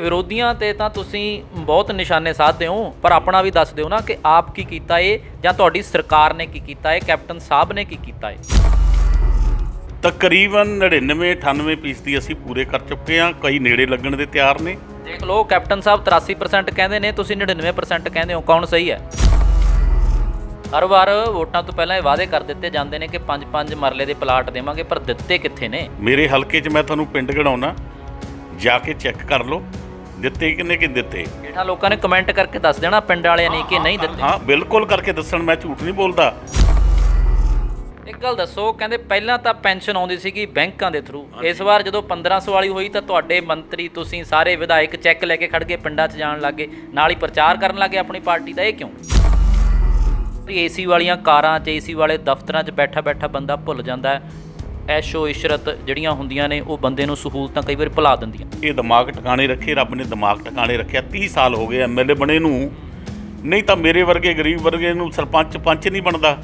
ਵਿਰੋਧੀਆਂ ਤੇ ਤਾਂ ਤੁਸੀਂ ਬਹੁਤ ਨਿਸ਼ਾਨੇ ਸਾਧਦੇ ਹੋ, ਪਰ ਆਪਣਾ ਵੀ ਦੱਸ ਦਿਓ ਨਾ ਕਿ ਆਪ ਕੀ ਕੀਤਾ ਏ ਜਾਂ ਤੁਹਾਡੀ ਸਰਕਾਰ ਨੇ ਕੀ ਕੀਤਾ ਏ, ਕੈਪਟਨ ਸਾਹਿਬ ਨੇ ਕੀ ਕੀਤਾ ਏ। ਤਕਰੀਬਨ 99-98% ਅਸੀਂ ਪੂਰੇ ਕਰ ਚੁੱਕੇ ਹਾਂ। ਕਈ ਨੇੜੇ ਲੱਗਣ ਦੇ ਤਿਆਰ ਨੇ। ਦੇਖ ਲਓ, ਕੈਪਟਨ ਸਾਹਿਬ 83% ਕਹਿੰਦੇ ਨੇ, ਤੁਸੀਂ 99% ਕਹਿੰਦੇ ਹੋ। ਕੌਣ ਸਹੀ ਹੈ? ਹਰ ਵਾਰ ਵੋਟਾਂ ਤੋਂ ਪਹਿਲਾਂ ਇਹ ਵਾਅਦੇ ਕਰ ਦਿੱਤੇ ਜਾਂਦੇ ਨੇ ਕਿ 5-5 ਮਰਲੇ ਦੇ ਪਲਾਟ ਦੇਵਾਂਗੇ, ਪਰ ਦਿੱਤੇ ਕਿੱਥੇ ਨੇ? ਮੇਰੇ ਹਲਕੇ 'ਚ ਮੈਂ ਤੁਹਾਨੂੰ ਪਿੰਡ ਗਣਾਉਣਾ, ਜਾ ਕੇ ਚੈੱਕ ਕਰ ਲਓ ਦਿੱਤੇ ਕਿੰਨੇ ਕਿ ਦਿੱਤੇ। ਹੇਠਾਂ ਲੋਕਾਂ ਨੇ ਕਮੈਂਟ ਕਰਕੇ ਦੱਸ ਦੇਣਾ ਪਿੰਡ ਵਾਲਿਆਂ ਨੇ ਕਿ ਨਹੀਂ ਦਿੱਤੇ। ਹਾਂ, ਬਿਲਕੁਲ ਕਰਕੇ ਦੱਸਣ, ਮੈਂ ਝੂਠ ਨਹੀਂ ਬੋਲਦਾ। ਇੱਕ ਗੱਲ ਦੱਸੋ, ਕਹਿੰਦੇ ਪਹਿਲਾਂ ਤਾਂ ਪੈਨਸ਼ਨ ਆਉਂਦੀ ਸੀਗੀ ਬੈਂਕਾਂ ਦੇ ਥਰੂ, ਇਸ ਵਾਰ ਜਦੋਂ 1500 ਵਾਲੀ ਹੋਈ ਤਾਂ ਤੁਹਾਡੇ ਮੰਤਰੀ, ਤੁਸੀਂ ਸਾਰੇ ਵਿਧਾਇਕ ਚੈੱਕ ਲੈ ਕੇ ਖੜ ਕੇ ਪਿੰਡਾਂ 'ਚ ਜਾਣ ਲੱਗੇ, ਨਾਲ ਹੀ ਪ੍ਰਚਾਰ ਕਰਨ ਲੱਗੇ ਆਪਣੀ ਪਾਰਟੀ ਦਾ। ਇਹ ਕਿਉਂ? ਏਸੀ ਵਾਲੀਆਂ ਕਾਰਾਂ 'ਚ, ਏਸੀ ਵਾਲੇ ਦਫ਼ਤਰਾਂ 'ਚ ਬੈਠਾ ਬੈਠਾ ਬੰਦਾ ਭੁੱਲ ਜਾਂਦਾ ਹੈ। ਐਸ਼ੋ ਇਸ਼ਰਤ ਜਿਹੜੀਆਂ ਹੁੰਦੀਆਂ ਨੇ ਉਹ ਬੰਦੇ ਨੂੰ ਸਹੂਲਤਾਂ ਕਈ ਵਾਰ ਭੁਲਾ ਦਿੰਦੀਆਂ। ਇਹ ਦਿਮਾਗ ਟਿਕਾਣੇ ਰੱਖੇ, ਰੱਬ ਨੇ ਦਿਮਾਗ ਟਿਕਾਣੇ ਰੱਖਿਆ। 30 ਸਾਲ ਹੋ ਗਏ ਐਮਐਲਏ ਬਣੇ ਨੂੰ, ਨਹੀਂ ਤਾਂ ਮੇਰੇ ਵਰਗੇ ਗਰੀਬ ਵਰਗੇ ਨੂੰ ਸਰਪੰਚ ਪੰਚ ਨਹੀਂ ਬਣਦਾ।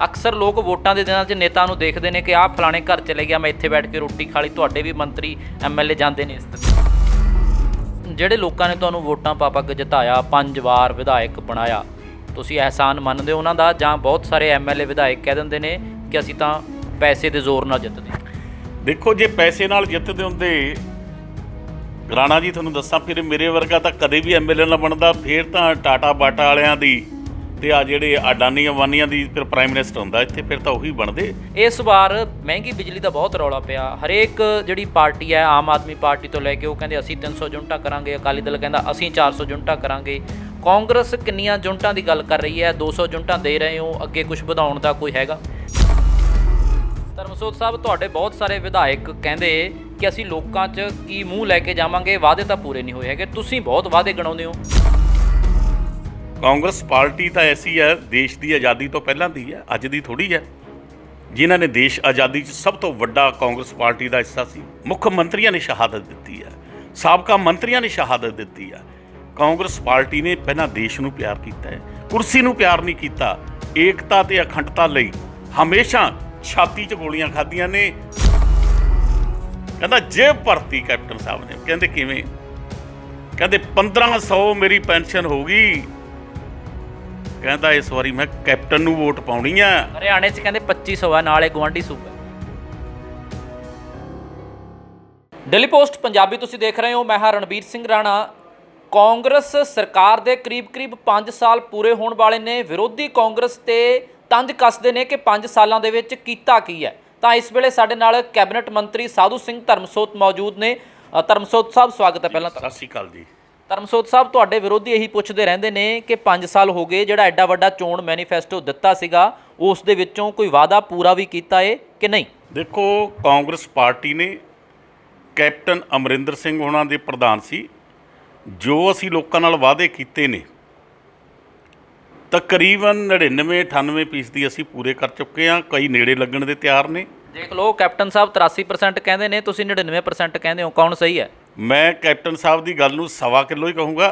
ਅਕਸਰ ਲੋਕ ਵੋਟਾਂ ਦੇ ਦਿਨਾਂ 'ਚ ਨੇਤਾ ਨੂੰ ਦੇਖਦੇ ਨੇ ਕਿ ਆਹ ਫਲਾਣੇ ਘਰ ਚਲੇ ਗਿਆ, ਮੈਂ ਇੱਥੇ ਬੈਠ ਕੇ ਰੋਟੀ ਖਾ ਲਈ। ਤੁਹਾਡੇ ਵੀ ਮੰਤਰੀ ਐਮਐਲਏ ਜਾਂਦੇ ਨੇ ਇਸ ਤਰ੍ਹਾਂ। ਜਿਹੜੇ ਲੋਕਾਂ ਨੇ ਤੁਹਾਨੂੰ ਵੋਟਾਂ ਪਾ ਕੇ ਜਿਤਾਇਆ, 5 ਵਾਰ ਵਿਧਾਇਕ ਬਣਾਇਆ, ਤੁਸੀਂ ਅਹਿਸਾਨ ਮੰਨਦੇ ਹੋ ਉਹਨਾਂ ਦਾ? ਜਾਂ ਬਹੁਤ ਸਾਰੇ ਐਮਐਲਏ ਵਿਧਾਇਕ ਕਹਿ ਦਿੰਦੇ ਨੇ ਕਿ ਅਸੀਂ ਤਾਂ ਪੈਸੇ ਦੇ ਜ਼ੋਰ ਨਾਲ ਜਿੱਤਦੇ? ਦੇਖੋ, ਜੇ ਪੈਸੇ ਨਾਲ ਜਿੱਤਦੇ ਹੁੰਦੇ ਰਾਣਾ ਜੀ, ਤੁਹਾਨੂੰ ਦੱਸਾਂ, ਫਿਰ ਮੇਰੇ ਵਰਗਾ ਤਾਂ ਕਦੇ ਵੀ ਐਮਐਲਏ ਨਾ ਬਣਦਾ। ਫਿਰ ਤਾਂ ਟਾਟਾ ਬਾਟਾ ਵਾਲਿਆਂ ਦੀ ਤੇ ਆ ਜਿਹੜੇ ਅਡਾਨੀ ਅਵਾਨੀਆਂ ਦੀ ਫਿਰ ਪ੍ਰਾਈਮ ਮਿਨਿਸਟਰ ਹੁੰਦਾ ਇੱਥੇ, ਫਿਰ ਤਾਂ ਉਹੀ ਬਣਦੇ। ਇਸ ਵਾਰ ਮਹਿੰਗੀ ਬਿਜਲੀ ਦਾ ਬਹੁਤ ਰੌਲਾ ਪਿਆ। ਹਰੇਕ ਜਿਹੜੀ ਪਾਰਟੀ ਹੈ, ਆਮ ਆਦਮੀ ਪਾਰਟੀ ਤੋਂ ਲੈ ਕੇ, ਉਹ ਕਹਿੰਦੇ ਅਸੀਂ 300 ਯੂਨਿਟਾਂ ਕਰਾਂਗੇ, ਅਕਾਲੀ ਦਲ ਕਹਿੰਦਾ ਅਸੀਂ 400 ਯੂਨਿਟਾਂ ਕਰਾਂਗੇ। ਕਾਂਗਰਸ ਕਿੰਨੀਆਂ ਯੂਨਿਟਾਂ ਦੀ ਗੱਲ ਕਰ ਰਹੀ ਹੈ? 200 ਯੂਨਿਟਾਂ ਦੇ ਰਹੇ ਹੋ, ਅੱਗੇ ਕੁਝ ਵਧਾਉਣ ਦਾ ਕੋਈ ਹੈਗਾ? ਧਰਮਸੋਤ ਸਾਹਿਬ, ਤੁਹਾਡੇ ਬਹੁਤ ਸਾਰੇ ਵਿਧਾਇਕ ਕਹਿੰਦੇ ਕਿ ਅਸੀਂ ਲੋਕਾਂ 'ਚ ਕੀ ਮੂੰਹ ਲੈ ਕੇ ਜਾਵਾਂਗੇ, ਵਾਅਦੇ ਤਾਂ ਪੂਰੇ ਨਹੀਂ ਹੋਏ ਹੈਗੇ। ਤੁਸੀਂ ਬਹੁਤ ਵਾਅਦੇ ਗਿਣਾਉਂਦੇ ਹੋ। ਕਾਂਗਰਸ ਪਾਰਟੀ ਤਾਂ ਐਸੀ ਹੈ, ਦੇਸ਼ ਦੀ ਆਜ਼ਾਦੀ ਤੋਂ ਪਹਿਲਾਂ ਦੀ ਹੈ, ਅੱਜ ਦੀ ਥੋੜ੍ਹੀ ਹੈ। ਜਿਨ੍ਹਾਂ ਨੇ ਦੇਸ਼ ਆਜ਼ਾਦੀ 'ਚ ਸਭ ਤੋਂ ਵੱਡਾ ਕਾਂਗਰਸ ਪਾਰਟੀ ਦਾ ਹਿੱਸਾ ਸੀ। ਮੁੱਖ ਮੰਤਰੀਆਂ ਨੇ ਸ਼ਹਾਦਤ ਦਿੱਤੀ ਹੈ, ਸਾਬਕਾ ਮੰਤਰੀਆਂ ਨੇ ਸ਼ਹਾਦਤ ਦਿੱਤੀ ਹੈ। ਕਾਂਗਰਸ ਪਾਰਟੀ ਨੇ ਪਹਿਲਾਂ ਦੇਸ਼ ਨੂੰ ਪਿਆਰ ਕੀਤਾ ਹੈ, ਕੁਰਸੀ ਨੂੰ ਪਿਆਰ ਨਹੀਂ ਕੀਤਾ। ਏਕਤਾ ਤੇ ਅਖੰਡਤਾ ਲਈ ਹਮੇਸ਼ਾ ਛਾਤੀ 'ਚ ਗੋਲੀਆਂ ਖਾਧੀਆਂ ਨੇ। ਕਹਿੰਦਾ ਜੇਬ ਭਰਤੀ ਕੈਪਟਨ ਸਾਹਿਬ ਨੇ। ਕਹਿੰਦੇ ਕਿਵੇਂ? ਕਹਿੰਦੇ 1500 ਮੇਰੀ ਪੈਨਸ਼ਨ ਹੋ ਗਈ। ਕਹਿੰਦਾ ਇਸ ਵਾਰੀ ਮੈਂ ਕੈਪਟਨ ਨੂੰ ਵੋਟ ਪਾਉਣੀ ਆ। ਹਰਿਆਣੇ 'ਚ ਕਹਿੰਦੇ 2500 ਆ, ਨਾਲੇ ਗੁਆਂਢੀ ਸੂਬਾ। ਡੇਲੀ ਪੋਸਟ ਪੰਜਾਬੀ ਤੁਸੀਂ ਦੇਖ ਰਹੇ ਹੋ, ਮੈਂ ਹਾਂ ਰਣਬੀਰ ਸਿੰਘ ਰਾਣਾ। ਕਾਂਗਰਸ ਸਰਕਾਰ ਦੇ ਕਰੀਬ 5 ਸਾਲ ਪੂਰੇ ਹੋਣ ਵਾਲੇ ਨੇ। ਵਿਰੋਧੀ ਕਾਂਗਰਸ ਤੇ ਤੰਜ ਕੱਸਦੇ ਨੇ ਕਿ 5 ਸਾਲਾਂ ਦੇ ਵਿੱਚ ਕੀਤਾ ਕੀ ਹੈ। ਤਾਂ ਇਸ ਵੇਲੇ ਸਾਡੇ ਨਾਲ ਕੈਬਨਿਟ ਮੰਤਰੀ ਸਾਧੂ ਸਿੰਘ ਧਰਮਸੋਤ ਮੌਜੂਦ ਨੇ। ਧਰਮਸੋਤ ਸਾਹਿਬ, ਸਵਾਗਤ ਹੈ ਪਹਿਲਾਂ ਤਾਂ। ਸਤਿ ਸ਼੍ਰੀ ਅਕਾਲ ਜੀ। ਧਰਮਸੋਤ ਸਾਹਿਬ, ਤੁਹਾਡੇ ਵਿਰੋਧੀ ਇਹੀ ਪੁੱਛਦੇ ਰਹਿੰਦੇ ਨੇ ਕਿ 5 ਸਾਲ ਹੋ ਗਏ, ਜਿਹੜਾ ਐਡਾ ਵੱਡਾ ਚੋਣ ਮੈਨੀਫੈਸਟੋ ਦਿੱਤਾ ਸੀਗਾ, ਉਸ ਦੇ ਵਿੱਚੋਂ ਕੋਈ ਵਾਅਦਾ ਪੂਰਾ ਵੀ ਕੀਤਾ ਏ ਕਿ ਨਹੀਂ? ਦੇਖੋ, ਕਾਂਗਰਸ ਪਾਰਟੀ ਨੇ, ਕੈਪਟਨ ਅਮਰਿੰਦਰ ਸਿੰਘ ਉਹਨਾਂ ਦੇ ਪ੍ਰਧਾਨ ਸੀ। ਜੋ ਅਸੀਂ ਲੋਕਾਂ ਨਾਲ ਵਾਅਦੇ ਕੀਤੇ ਨੇ, ਤਕਰੀਬਨ 99-98% ਅਸੀਂ ਪੂਰੇ ਕਰ ਚੁੱਕੇ ਹਾਂ। ਕਈ ਨੇੜੇ ਲੱਗਣ ਦੇ ਤਿਆਰ ਨੇ। ਦੇਖ ਲਓ, ਕੈਪਟਨ ਸਾਹਿਬ 83% ਕਹਿੰਦੇ ਨੇ, ਤੁਸੀਂ 99% ਕਹਿੰਦੇ ਹੋ। ਕੌਣ ਸਹੀ ਹੈ? ਮੈਂ ਕੈਪਟਨ ਸਾਹਿਬ ਦੀ ਗੱਲ ਨੂੰ 1.25 ਕਿਲੋ ਹੀ ਕਹੂੰਗਾ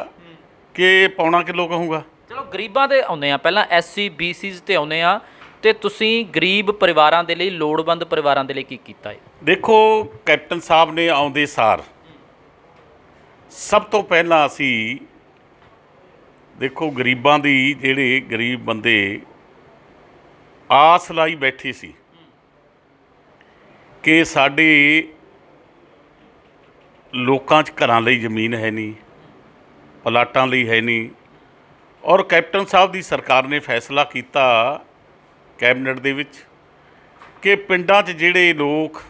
ਕਿ ਪੌਣਾ ਕਿਲੋ ਕਹੂੰਗਾ। ਚਲੋ, ਗਰੀਬਾਂ ਤੇ ਆਉਂਦੇ ਆ, ਪਹਿਲਾਂ SC BCs ਤੇ ਆਉਂਦੇ ਆ। ਤੇ ਤੁਸੀਂ ਗਰੀਬ ਪਰਿਵਾਰਾਂ ਦੇ ਲਈ, ਲੋੜਵੰਦ ਪਰਿਵਾਰਾਂ ਦੇ ਲਈ ਕੀ ਕੀਤਾ ਹੈ? ਦੇਖੋ, ਕੈਪਟਨ ਸਾਹਿਬ ਨੇ ਆਉਂਦੇ ਸਾਰ ਸਭ ਤੋਂ ਪਹਿਲਾਂ ਅਸੀਂ ਦੇਖੋ ਗਰੀਬਾਂ ਦੀ, ਜਿਹੜੇ ਗਰੀਬ ਬੰਦੇ ਆਸ ਲਾਈ ਬੈਠੇ ਸੀ ਕਿ ਸਾਡੇ ਲੋਕਾਂ 'ਚ ਘਰਾਂ ਲਈ ਜ਼ਮੀਨ ਹੈ ਨਹੀਂ, ਪਲਾਟਾਂ ਲਈ ਹੈ ਨਹੀਂ, ਔਰ ਕੈਪਟਨ ਸਾਹਿਬ ਦੀ ਸਰਕਾਰ ਨੇ ਫੈਸਲਾ ਕੀਤਾ ਕੈਬਨਿਟ ਦੇ ਵਿੱਚ ਕਿ ਪਿੰਡਾਂ 'ਚ ਜਿਹੜੇ ਲੋਕ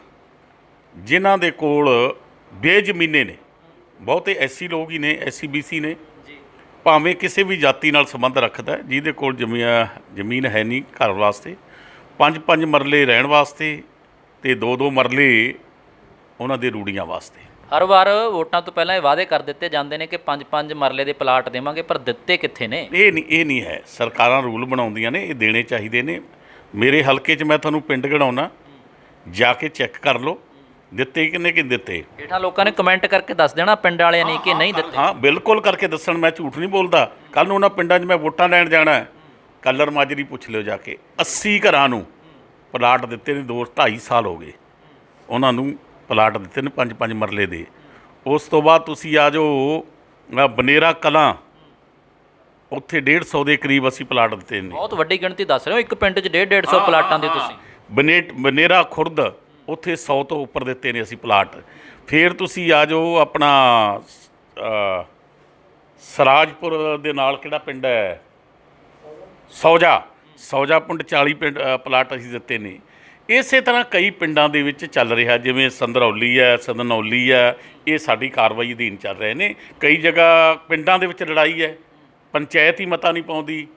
ਜਿਨ੍ਹਾਂ ਦੇ ਕੋਲ ਬੇਜ਼ਮੀਨੇ ਨੇ, ਬਹੁਤੇ SC ਲੋਕ ਹੀ ਨੇ, SC BC ਨੇ, ਭਾਵੇਂ ਕਿਸੇ ਵੀ ਜਾਤੀ ਨਾਲ ਸੰਬੰਧ ਰੱਖਦਾ, ਜਿਹਦੇ ਕੋਲ ਜ਼ਮੀਨ ਹੈ ਨਹੀਂ ਘਰ ਵਾਸਤੇ, 5-5 ਮਰਲੇ ਰਹਿਣ ਵਾਸਤੇ ਤੇ 2-2 ਮਰਲੇ ਉਹਨਾਂ ਦੇ ਰੂੜੀਆਂ ਵਾਸਤੇ। ਹਰ ਵਾਰ ਵੋਟਾਂ ਤੋਂ ਪਹਿਲਾਂ ਇਹ ਵਾਅਦੇ ਕਰ ਦਿੱਤੇ ਜਾਂਦੇ ਨੇ ਕਿ 5-5 ਮਰਲੇ ਦੇ ਪਲਾਟ ਦੇਵਾਂਗੇ, ਪਰ ਦਿੱਤੇ ਕਿੱਥੇ ਨੇ? ਇਹ ਨਹੀਂ ਹੈ। ਸਰਕਾਰਾਂ ਰੂਲ ਬਣਾਉਂਦੀਆਂ ਨੇ, ਇਹ ਦੇਣੇ ਚਾਹੀਦੇ ਨੇ। ਮੇਰੇ ਹਲਕੇ 'ਚ ਮੈਂ ਤੁਹਾਨੂੰ ਪਿੰਡ ਗਣਾਉਣਾ, ਜਾ ਕੇ ਚੈੱਕ ਕਰ ਲਓ ਦਿੱਤੇ ਕਿੰਨੇ ਕਿ ਦਿੱਤੇ। ਹੇਠਾਂ ਲੋਕਾਂ ਨੇ ਕਮੈਂਟ ਕਰਕੇ ਦੱਸ ਦੇਣਾ ਪਿੰਡ ਵਾਲਿਆਂ ਨੇ ਕਿ ਨਹੀਂ ਦਿੱਤੇ। ਹਾਂ, ਬਿਲਕੁਲ ਕਰਕੇ ਦੱਸਣ, ਮੈਂ ਝੂਠ ਨਹੀਂ ਬੋਲਦਾ। ਕੱਲ੍ਹ ਨੂੰ ਉਹਨਾਂ ਪਿੰਡਾਂ 'ਚ ਮੈਂ ਵੋਟਾਂ ਲੈਣ ਜਾਣਾ, ਕਲਰ ਮਾਜਰੀ ਪੁੱਛ ਲਿਓ ਜਾ ਕੇ। 80 ਘਰਾਂ ਨੂੰ ਪਲਾਟ ਦਿੱਤੇ ਨੇ, 2-2.5 ਸਾਲ ਹੋ ਗਏ ਉਹਨਾਂ ਨੂੰ ਪਲਾਟ ਦਿੱਤੇ ਨੇ 5-5 ਮਰਲੇ ਦੇ। ਉਸ ਤੋਂ ਬਾਅਦ ਤੁਸੀਂ ਆ ਜਾਓ ਬਨੇਰਾ ਕਲਾਂ, ਉੱਥੇ 150 ਦੇ ਕਰੀਬ ਅਸੀਂ ਪਲਾਟ ਦਿੱਤੇ ਨੇ। ਬਹੁਤ ਵੱਡੀ ਗਿਣਤੀ ਦੱਸ ਰਹੇ ਹੋ, ਇੱਕ ਪਿੰਡ 'ਚ 150 ਪਲਾਟਾਂ ਦੇ ਤੁਸੀਂ। ਬਨੇਰਾ ਖੁਰਦ, ਉੱਥੇ 100 ਤੋਂ ਉੱਪਰ ਦਿੱਤੇ ਨੇ ਅਸੀਂ ਪਲਾਟ। ਫਿਰ ਤੁਸੀਂ ਆ ਜਾਓ ਆਪਣਾ ਸਰਾਜਪੁਰ ਦੇ ਨਾਲ ਕਿਹੜਾ ਪਿੰਡ ਹੈ, ਸੌਜਾ ਪਿੰਡ 40 ਪਲਾਟ ਅਸੀਂ ਦਿੱਤੇ ਨੇ। ਇਸੇ ਤਰ੍ਹਾਂ ਕਈ ਪਿੰਡਾਂ ਦੇ ਵਿੱਚ ਚੱਲ ਰਿਹਾ, ਜਿਵੇਂ ਸੰਧਰੌਲੀ ਹੈ, ਸਦਨੌਲੀ ਹੈ, ਇਹ ਸਾਡੀ ਕਾਰਵਾਈ ਅਧੀਨ ਚੱਲ ਰਹੇ ਨੇ। ਕਈ ਜਗ੍ਹਾ ਪਿੰਡਾਂ ਦੇ ਵਿੱਚ ਲੜਾਈ ਹੈ, ਪੰਚਾਇਤ ਹੀ ਮਤਾ ਨਹੀਂ ਪਾਉਂਦੀ,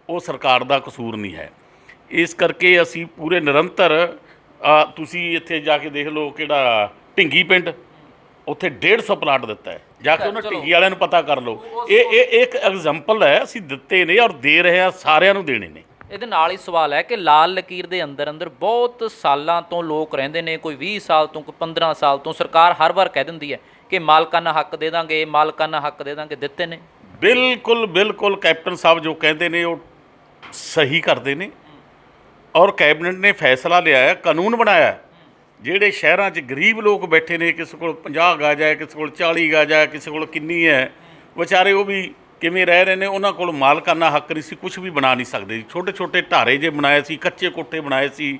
ਉਹ ਸਰਕਾਰ ਦਾ ਕਸੂਰ ਨਹੀਂ ਹੈ। ਇਸ ਕਰਕੇ ਅਸੀਂ ਪੂਰੇ ਨਿਰੰਤਰ ਤੁਸੀਂ ਇੱਥੇ ਜਾ ਕੇ ਦੇਖ ਲਓ, ਕਿਹੜਾ ਢਿੰਗੀ ਪਿੰਡ, ਉੱਥੇ 150 ਪਲਾਟ ਦਿੱਤਾ ਹੈ, ਜਾ ਕੇ ਉਹਨਾਂ ਢਿੰਗੀ ਵਾਲਿਆਂ ਨੂੰ ਪਤਾ ਕਰ ਲਓ। ਇਹ ਇੱਕ ਐਗਜ਼ਾਮਪਲ ਹੈ, ਅਸੀਂ ਦਿੱਤੇ ਨੇ ਔਰ ਦੇ ਰਹੇ ਹਾਂ, ਸਾਰਿਆਂ ਨੂੰ ਦੇਣੇ ਨੇ। ਇਹਦੇ ਨਾਲ ਹੀ ਸਵਾਲ ਹੈ ਕਿ ਲਾਲ ਲਕੀਰ ਦੇ ਅੰਦਰ ਬਹੁਤ ਸਾਲਾਂ ਤੋਂ ਲੋਕ ਰਹਿੰਦੇ ਨੇ, ਕੋਈ 20 ਸਾਲ ਤੋਂ, ਕੋਈ 15 ਸਾਲ ਤੋਂ। ਸਰਕਾਰ ਹਰ ਵਾਰ ਕਹਿ ਦਿੰਦੀ ਹੈ ਕਿ ਮਾਲਕਾਨਾ ਹੱਕ ਦੇ ਦਾਂਗੇ, ਮਾਲਕਾਨਾ ਹੱਕ ਦੇ ਦਾਂਗੇ, ਦਿੱਤੇ ਨੇ? ਬਿਲਕੁਲ ਕੈਪਟਨ ਸਾਹਿਬ ਜੋ ਕਹਿੰਦੇ ਨੇ ਉਹ ਸਹੀ ਕਰਦੇ ਨੇ, ਔਰ ਕੈਬਨਿਟ ਨੇ ਫੈਸਲਾ ਲਿਆ ਹੈ, ਕਾਨੂੰਨ ਬਣਾਇਆ। ਜਿਹੜੇ ਸ਼ਹਿਰਾਂ 'ਚ ਗਰੀਬ ਲੋਕ ਬੈਠੇ ਨੇ, ਕਿਸੇ ਕੋਲ 50 ਗਜ ਹੈ, ਕਿਸੇ ਕੋਲ 40 ਗਜ ਹੈ, ਕਿਸੇ ਕੋਲ ਕਿੰਨੀ ਹੈ, ਵਿਚਾਰੇ ਉਹ ਵੀ ਕਿਵੇਂ ਰਹਿ ਰਹੇ ਨੇ, ਉਹਨਾਂ ਕੋਲ ਮਾਲਕਾਨਾ ਹੱਕ ਨਹੀਂ ਸੀ, ਕੁਝ ਵੀ ਬਣਾ ਨਹੀਂ ਸਕਦੇ। ਛੋਟੇ ਛੋਟੇ ਢਾਰੇ ਜੇ ਬਣਾਏ ਸੀ, ਕੱਚੇ ਕੋਠੇ ਬਣਾਏ ਸੀ,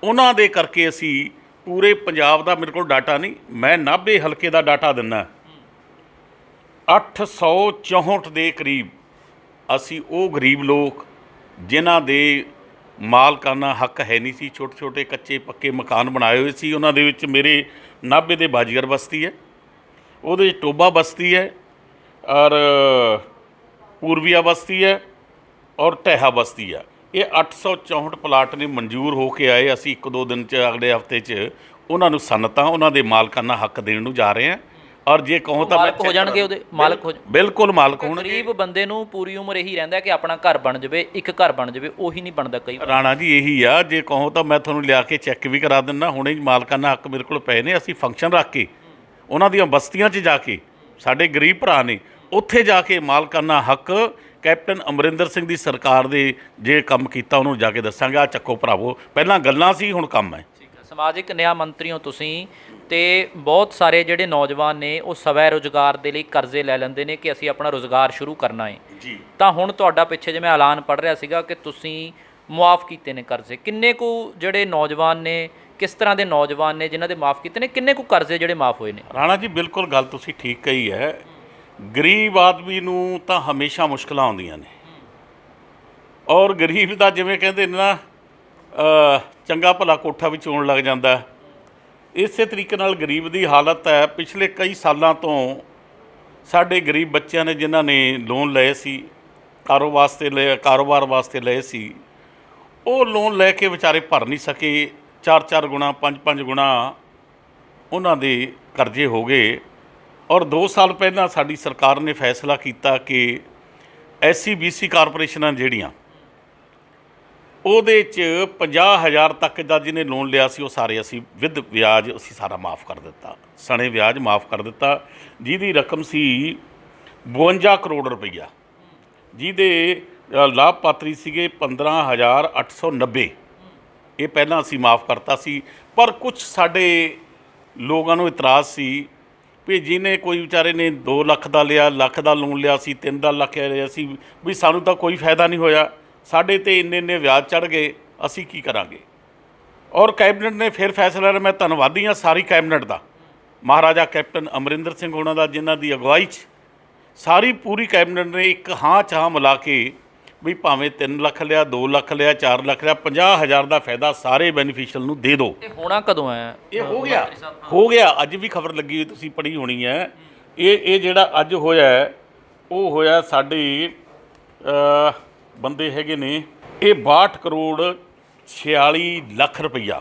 ਉਹਨਾਂ ਦੇ ਕਰਕੇ ਅਸੀਂ ਪੂਰੇ ਪੰਜਾਬ ਦਾ, ਮੇਰੇ ਕੋਲ ਡਾਟਾ ਨਹੀਂ, ਮੈਂ ਨਾਭੇ ਹਲਕੇ ਦਾ ਡਾਟਾ ਦਿੰਦਾ, 864 ਦੇ ਕਰੀਬ ਅਸੀਂ ਉਹ ਗਰੀਬ ਲੋਕ ਜਿਨ੍ਹਾਂ ਦੇ ਮਾਲਕਾਨਾ ਹੱਕ ਹੈ ਨਹੀਂ ਸੀ, ਛੋਟੇ ਛੋਟੇ ਕੱਚੇ ਪੱਕੇ ਮਕਾਨ ਬਣਾਏ ਹੋਏ ਸੀ। ਉਹਨਾਂ ਦੇ ਵਿੱਚ ਮੇਰੇ ਨਾਭੇ ਦੇ ਬਾਜੀਗਰ ਬਸਤੀ ਹੈ, ਉਹਦੇ ਟੋਬਾ ਬਸਤੀ ਹੈ, ਔਰ ਪੂਰਬੀਆ ਬਸਤੀ ਹੈ, ਔਰ ਟਹਿਹਾ ਬਸਤੀ ਹੈ। ਇਹ 864 ਪਲਾਟ ਨੇ ਮਨਜ਼ੂਰ ਹੋ ਕੇ ਆਏ। ਅਸੀਂ 1-2 ਦਿਨ 'ਚ, ਅਗਲੇ ਹਫ਼ਤੇ 'ਚ ਉਹਨਾਂ ਨੂੰ ਸਨਤਾਂ, ਉਹਨਾਂ ਦੇ ਮਾਲਕਾਨਾ ਹੱਕ ਦੇਣ ਨੂੰ ਜਾ ਰਹੇ ਹਾਂ। ਔਰ ਜੇ ਕਹੋ ਤਾਂ ਮਾਲਕ ਹੋ ਜਾਣਗੇ, ਉਹਦੇ ਮਾਲਕ ਹੋ ਬਿਲਕੁਲ ਮਾਲਕ ਹੋਣਗੇ। ਗਰੀਬ ਬੰਦੇ ਨੂੰ ਪੂਰੀ ਉਮਰ ਇਹੀ ਰਹਿੰਦਾ ਕਿ ਆਪਣਾ ਘਰ ਬਣ ਜਾਵੇ, ਇੱਕ ਘਰ ਬਣ ਜਾਵੇ, ਉਹੀ ਨਹੀਂ ਬਣਦਾ ਕਈ ਵਾਰ। ਰਾਣਾ ਜੀ ਇਹੀ ਆ, ਜੇ ਕਹੋ ਤਾਂ ਮੈਂ ਤੁਹਾਨੂੰ ਲਿਆ ਕੇ ਚੈੱਕ ਵੀ ਕਰਾ ਦਿੰਦਾ, ਹੁਣੇ ਮਾਲਕਾਨਾ ਹੱਕ ਮੇਰੇ ਕੋਲ ਪਏ ਨੇ। ਅਸੀਂ ਫੰਕਸ਼ਨ ਰੱਖ ਕੇ ਉਹਨਾਂ ਦੀਆਂ ਬਸਤੀਆਂ 'ਚ ਜਾ ਕੇ, ਸਾਡੇ ਗਰੀਬ ਭਰਾ ਨੇ, ਉੱਥੇ ਜਾ ਕੇ ਮਾਲਕਾਨਾ ਹੱਕ ਕੈਪਟਨ ਅਮਰਿੰਦਰ ਸਿੰਘ ਦੀ ਸਰਕਾਰ ਦੇ ਜੇ ਕੰਮ ਕੀਤਾ ਉਹਨੂੰ ਜਾ ਕੇ ਦੱਸਾਂਗੇ, ਆ ਚੱਕੋ ਭਰਾਵੋ, ਪਹਿਲਾਂ ਗੱਲਾਂ ਸੀ, ਹੁਣ ਕੰਮ ਹੈ। ਸਮਾਜਿਕ ਨਿਆਂ ਮੰਤਰੀ ਹੋ ਤੁਸੀਂ, ਤੇ ਬਹੁਤ ਸਾਰੇ ਜਿਹੜੇ ਨੌਜਵਾਨ ਨੇ ਉਹ ਸਵੈ ਰੁਜ਼ਗਾਰ ਦੇ ਲਈ ਕਰਜ਼ੇ ਲੈ ਲੈਂਦੇ ਨੇ ਕਿ ਅਸੀਂ ਆਪਣਾ ਰੁਜ਼ਗਾਰ ਸ਼ੁਰੂ ਕਰਨਾ ਹੈ ਜੀ। ਤਾਂ ਹੁਣ ਤੁਹਾਡਾ ਪਿੱਛੇ ਜਿਵੇਂ ਐਲਾਨ ਪੜ੍ਹ ਰਿਹਾ ਸੀਗਾ ਕਿ ਤੁਸੀਂ ਮੁਆਫ ਕੀਤੇ ਨੇ ਕਰਜ਼ੇ, ਕਿੰਨੇ ਕੁ ਜਿਹੜੇ ਨੌਜਵਾਨ ਨੇ, ਕਿਸ ਤਰ੍ਹਾਂ ਦੇ ਨੌਜਵਾਨ ਨੇ ਜਿਨ੍ਹਾਂ ਦੇ ਮਾਫ ਕੀਤੇ ਨੇ, ਕਿੰਨੇ ਕੁ ਕਰਜ਼ੇ ਜਿਹੜੇ ਮਾਫ ਹੋਏ ਨੇ? ਰਾਣਾ ਜੀ ਬਿਲਕੁਲ ਗੱਲ ਤੁਸੀਂ ਠੀਕ ਕਹੀ ਹੈ। ਗਰੀਬ ਆਦਮੀ ਨੂੰ ਤਾਂ ਹਮੇਸ਼ਾ ਮੁਸ਼ਕਲਾਂ ਆਉਂਦੀਆਂ ਨੇ, ਔਰ ਗਰੀਬ ਦਾ ਜਿਵੇਂ ਕਹਿੰਦੇ ਨੇ ਨਾ, ਚੰਗਾ ਭਲਾ ਕੋਠਾ ਵੀ ਚੋਣ ਲੱਗ ਜਾਂਦਾ। ਇਸੇ ਤਰੀਕੇ ਨਾਲ ਗਰੀਬ ਦੀ ਹਾਲਤ ਹੈ। ਪਿਛਲੇ ਕਈ ਸਾਲਾਂ ਤੋਂ ਸਾਡੇ ਗਰੀਬ ਬੱਚਿਆਂ ਨੇ ਜਿਨ੍ਹਾਂ ਨੇ ਲੋਨ ਲਏ ਸੀ, ਕਾਰੋਬਾਰ ਵਾਸਤੇ ਲਏ ਸੀ, ਉਹ ਲੋਨ ਲੈ ਕੇ ਵਿਚਾਰੇ ਭਰ ਨਹੀਂ ਸਕੇ। 4-4 ਗੁਣਾ, 5-5 ਗੁਣਾ ਉਹਨਾਂ ਦੇ ਕਰਜ਼ੇ ਹੋ ਗਏ। ਔਰ 2 ਸਾਲ ਪਹਿਲਾਂ ਸਾਡੀ ਸਰਕਾਰ ਨੇ ਫੈਸਲਾ ਕੀਤਾ ਕਿ SC-BC ਕਾਰਪੋਰੇਸ਼ਨਾਂ ਜਿਹੜੀਆਂ, ਉਹਦੇ 'ਚ 50,000 ਤੱਕ ਦਾ ਜਿਹਨੇ ਲੋਨ ਲਿਆ ਸੀ, ਉਹ ਸਾਰੇ ਅਸੀਂ ਵਿਦ ਵਿਆਜ ਅਸੀਂ ਸਾਰਾ ਮਾफ़ ਕਰ ਦਿੱਤਾ, ਸਣੇ ਵਿਆਜ ਮਾफ़ ਕਰ ਦਿੱਤਾ, ਜਿਹਦੀ ਰਕਮ ਸੀ 52 ਕਰੋੜ ਰੁਪਈਆ, ਜਿਹਦੇ ਲਾਭਪਾਤਰੀ ਸੀਗੇ 15,890। ਇਹ ਪਹਿਲਾਂ ਅਸੀਂ ਮਾफ़ ਕਰਤਾ ਸੀ। ਪਰ ਕੁਝ ਸਾਡੇ ਲੋਕਾਂ ਨੂੰ ਇਤਰਾਜ਼ ਸੀ ਵੀ ਜਿਹਨੇ ਕੋਈ ਵਿਚਾਰੇ ਨੇ 2 ਲੱਖ ਦਾ ਲਿਆ, ਲੱਖ ਦਾ ਲੋਨ ਲਿਆ ਸੀ, 3 ਦਾ ਲੱਖ ਲਿਆ ਸੀ, ਵੀ ਸਾਨੂੰ ਤਾਂ ਕੋਈ ਫਾਇਦਾ ਨਹੀਂ ਹੋਇਆ, ਸਾਡੇ 'ਤੇ ਇੰਨੇ ਵਿਆਜ ਚੜ੍ਹ ਗਏ, ਅਸੀਂ ਕੀ ਕਰਾਂਗੇ। ਔਰ ਕੈਬਨਿਟ ਨੇ ਫਿਰ ਫੈਸਲਾ ਲਿਆ। ਮੈਂ ਧੰਨਵਾਦੀ ਹਾਂ ਸਾਰੀ ਕੈਬਨਿਟ ਦਾ, ਮਹਾਰਾਜਾ ਕੈਪਟਨ ਅਮਰਿੰਦਰ ਸਿੰਘ ਹੋਣਾ ਦਾ, ਜਿਨ੍ਹਾਂ ਦੀ ਅਗਵਾਈ 'ਚ ਸਾਰੀ ਪੂਰੀ ਕੈਬਨਿਟ ਨੇ ਇੱਕ ਹਾਂ 'ਚ ਹਾਂ ਮਿਲਾ ਕੇ ਵੀ ਭਾਵੇਂ 3 ਲੱਖ ਲਿਆ, 2 ਲੱਖ ਲਿਆ, 4 ਲੱਖ ਲਿਆ, 50,000 ਦਾ ਫਾਇਦਾ ਸਾਰੇ ਬੈਨੀਫੀਸ਼ੀਅਲ ਨੂੰ ਦੇ ਦਿਓ। ਇਹ ਹੋਣਾ ਕਦੋਂ ਹੈ? ਇਹ ਹੋ ਗਿਆ ਅੱਜ ਵੀ ਖਬਰ ਲੱਗੀ ਹੋਈ, ਤੁਸੀਂ ਪੜ੍ਹੀ ਹੋਣੀ ਹੈ। ਇਹ ਜਿਹੜਾ ਅੱਜ ਹੋਇਆ, ਉਹ ਹੋਇਆ ਸਾਡੇ ਬੰਦੇ ਹੈਗੇ ਨੇ, ਇਹ 62 ਕਰੋੜ 46 ਲੱਖ ਰੁਪਈਆ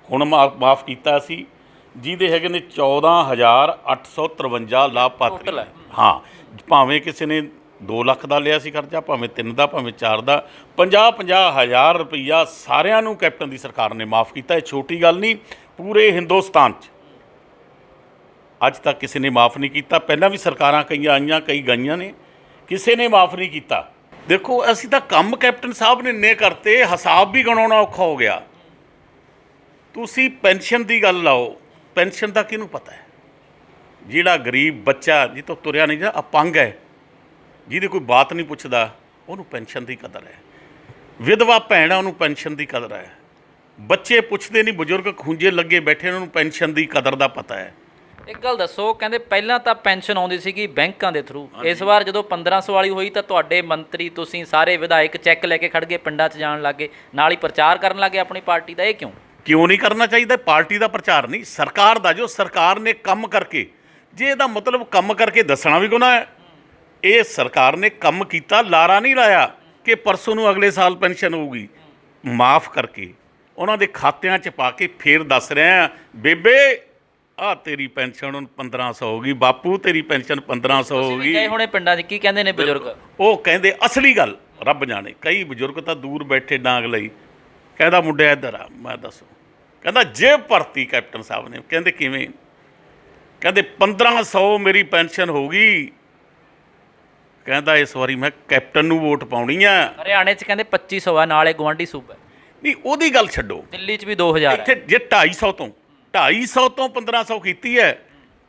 ਹੁਣ ਮਾफ़ ਕੀਤਾ ਸੀ, ਜਿਹਦੇ ਹੈਗੇ ਨੇ 14,853 ਲਾਭਪਾਤਰੀ। ਹਾਂ, ਭਾਵੇਂ ਕਿਸੇ ਨੇ 2 ਲੱਖ ਦਾ ਲਿਆ ਸੀ ਕਰਜ਼ਾ, ਭਾਵੇਂ 3 ਦਾ, ਭਾਵੇਂ 4 ਦਾ, 50,000 ਰੁਪਈਆ ਸਾਰਿਆਂ ਨੂੰ ਕੈਪਟਨ ਦੀ ਸਰਕਾਰ ਨੇ ਮਾफ़ ਕੀਤਾ। ਇਹ ਛੋਟੀ ਗੱਲ ਨਹੀਂ, ਪੂਰੇ ਹਿੰਦੁਸਤਾਨ 'ਚ ਅੱਜ ਤੱਕ ਕਿਸੇ ਨੇ ਮਾफ़ ਨਹੀਂ ਕੀਤਾ। ਪਹਿਲਾਂ ਵੀ ਸਰਕਾਰਾਂ ਕਈਆਂ ਆਈਆਂ, ਕਈ ਗਈਆਂ ਨੇ, ਕਿਸੇ ਨੇ ਮਾफ़ ਨਹੀਂ ਕੀਤਾ। ਦੇਖੋ, ਅਸੀਂ ਤਾਂ ਕੰਮ ਕੈਪਟਨ ਸਾਹਿਬ ਨੇ ਇੰਨੇ ਕਰਤੇ, ਹਿਸਾਬ ਵੀ ਗਣਾਉਣਾ ਔਖਾ ਹੋ ਗਿਆ। ਤੁਸੀਂ ਪੈਨਸ਼ਨ ਦੀ ਗੱਲ ਲਾਓ, ਪੈਨਸ਼ਨ ਦਾ ਕਿਹਨੂੰ ਪਤਾ ਹੈ? ਜਿਹੜਾ ਗਰੀਬ ਬੱਚਾ ਜਿੱਥੋਂ ਤੁਰਿਆ ਨਹੀਂ ਜਾ ਅਪੰਗ ਹੈ, ਜਿਹਦੀ ਕੋਈ ਬਾਤ ਨਹੀਂ ਪੁੱਛਦਾ, ਉਹਨੂੰ ਪੈਨਸ਼ਨ ਦੀ ਕਦਰ ਹੈ। ਵਿਧਵਾ ਭੈਣ ਆ, ਉਹਨੂੰ ਪੈਨਸ਼ਨ ਦੀ ਕਦਰ ਹੈ। ਬੱਚੇ ਪੁੱਛਦੇ ਨਹੀਂ, ਬਜ਼ੁਰਗ ਖੂੰਜੇ ਲੱਗੇ ਬੈਠੇ, ਉਹਨਾਂ ਨੂੰ ਪੈਨਸ਼ਨ ਦੀ ਕਦਰ ਦਾ ਪਤਾ ਹੈ। ਇੱਕ ਗੱਲ ਦੱਸੋ, ਕਹਿੰਦੇ ਪਹਿਲਾਂ ਤਾਂ ਪੈਨਸ਼ਨ ਆਉਂਦੀ ਸੀਗੀ ਬੈਂਕਾਂ ਦੇ ਥਰੂ, ਇਸ ਵਾਰ ਜਦੋਂ 1500 ਵਾਲੀ ਹੋਈ ਤਾਂ ਤੁਹਾਡੇ ਮੰਤਰੀ ਤੁਸੀਂ ਸਾਰੇ ਵਿਧਾਇਕ ਚੈੱਕ ਲੈ ਕੇ ਖੜ ਗਏ, ਪਿੰਡਾਂ 'ਚ ਜਾਣ ਲੱਗੇ, ਨਾਲ ਹੀ ਪ੍ਰਚਾਰ ਕਰਨ ਲੱਗੇ ਆਪਣੀ ਪਾਰਟੀ ਦਾ। ਇਹ ਕਿਉਂ? ਕਿਉਂ ਨਹੀਂ ਕਰਨਾ ਚਾਹੀਦਾ? ਪਾਰਟੀ ਦਾ ਪ੍ਰਚਾਰ ਨਹੀਂ, ਸਰਕਾਰ ਦਾ। ਜੋ ਸਰਕਾਰ ਨੇ ਕੰਮ ਕਰਕੇ, ਜੇ ਇਹਦਾ ਮਤਲਬ ਕੰਮ ਕਰਕੇ ਦੱਸਣਾ ਵੀ ਗੁਨਾਹ ਹੈ। ਇਹ ਸਰਕਾਰ ਨੇ ਕੰਮ ਕੀਤਾ, ਲਾਰਾ ਨਹੀਂ ਲਾਇਆ ਕਿ ਪਰਸੋਂ ਨੂੰ ਅਗਲੇ ਸਾਲ ਪੈਨਸ਼ਨ ਹੋਊਗੀ। ਮਾਫ ਕਰਕੇ ਉਹਨਾਂ ਦੇ ਖਾਤਿਆਂ 'ਚ ਪਾ ਕੇ ਫੇਰ ਦੱਸ ਰਿਹਾ, ਬੇਬੇ ਆ ਤੇਰੀ ਪੈਨਸ਼ਨ ਹੁਣ 1500 ਹੋ ਗਈ, ਬਾਪੂ ਤੇਰੀ ਪੈਨਸ਼ਨ 1500 ਹੋ ਗਈ। ਹੁਣੇ ਪਿੰਡਾਂ 'ਚ ਕੀ ਕਹਿੰਦੇ ਨੇ ਬਜ਼ੁਰਗ? ਉਹ ਕਹਿੰਦੇ ਅਸਲੀ ਗੱਲ ਰੱਬ ਜਾਣੇ। ਕਈ ਬਜ਼ੁਰਗ ਤਾਂ ਦੂਰ ਬੈਠੇ ਡਾਂਗ ਲਈ, ਕਹਿੰਦਾ ਮੁੰਡਿਆ ਇੱਧਰ ਆ, ਮੈਂ ਦੱਸੋ, ਕਹਿੰਦਾ ਜੇ ਭਰਤੀ ਕੈਪਟਨ ਸਾਹਿਬ ਨੇ। ਕਹਿੰਦੇ ਕਿਵੇਂ? ਕਹਿੰਦੇ 1500 ਮੇਰੀ ਪੈਨਸ਼ਨ ਹੋ ਗਈ। ਕਹਿੰਦਾ ਇਸ ਵਾਰੀ ਮੈਂ ਕੈਪਟਨ ਨੂੰ ਵੋਟ ਪਾਉਣੀ ਆ। ਹਰਿਆਣੇ 'ਚ ਕਹਿੰਦੇ 2500 ਆ, ਨਾਲੇ ਗੁਆਂਢੀ ਸੂਬਾ। ਨਹੀਂ, ਉਹਦੀ ਗੱਲ ਛੱਡੋ, ਦਿੱਲੀ 'ਚ ਵੀ 2000 ਇੱਥੇ ਜੇ 250 ਤੋਂ 1500 ਕੀਤੀ ਹੈ,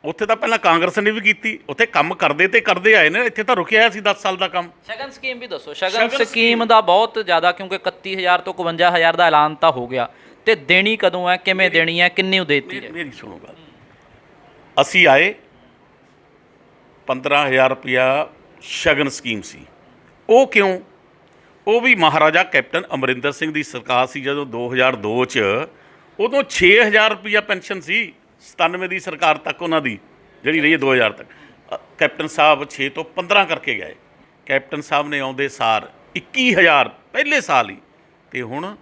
ਉੱਥੇ ਤਾਂ ਪਹਿਲਾਂ ਕਾਂਗਰਸ ਨੇ ਵੀ ਕੀਤੀ। ਉੱਥੇ ਕੰਮ ਕਰਦੇ ਤੇ ਕਰਦੇ ਆਏ ਨੇ, ਇੱਥੇ ਤਾਂ ਰੁਕਿਆ ਸੀ 10 ਸਾਲ ਦਾ ਕੰਮ। ਸ਼ਗਨ ਸਕੀਮ ਵੀ ਦੱਸੋ। ਸ਼ਗਨ ਸਕੀਮ ਦਾ ਬਹੁਤ ਜ਼ਿਆਦਾ, ਕਿਉਂਕਿ 31000 ਤੋਂ 51000 ਦਾ ਐਲਾਨ ਤਾਂ ਹੋ ਗਿਆ, ਤੇ ਦੇਣੀ ਕਦੋਂ ਹੈ, ਕਿਵੇਂ ਦੇਣੀ ਹੈ, ਕਿੰਨੀ ਦੇਤੀ ਹੈ? ਮੇਰੀ ਸੁਣੋ ਗੱਲ, ਅਸੀਂ ਆਏ 15000 ਰੁਪਇਆ ਸ਼ਗਨ ਸਕੀਮ ਸੀ। ਉਹ ਕਿਉਂ? ਉਹ ਵੀ ਮਹਾਰਾਜਾ ਕੈਪਟਨ ਅਮਰਿੰਦਰ ਸਿੰਘ ਦੀ ਸਰਕਾਰ ਸੀ ਜਦੋਂ 2002 'ਚ, ਉਦੋਂ 6000 ਰੁਪਇਆ ਪੈਨਸ਼ਨ ਸੀ। 97 ਦੀ ਸਰਕਾਰ ਤੱਕ ਉਹਨਾਂ ਦੀ, ਜਿਹੜੀ ਰਹੀ ਹੈ 2000 ਤੱਕ। ਕੈਪਟਨ ਸਾਹਿਬ 6 ਤੋਂ 15 ਕਰਕੇ ਗਏ। ਕੈਪਟਨ ਸਾਹਿਬ ਨੇ ਆਉਂਦੇ ਸਾਰ 21000 ਪਹਿਲੇ ਸਾਲ ਹੀ, ਤੇ ਹੁਣ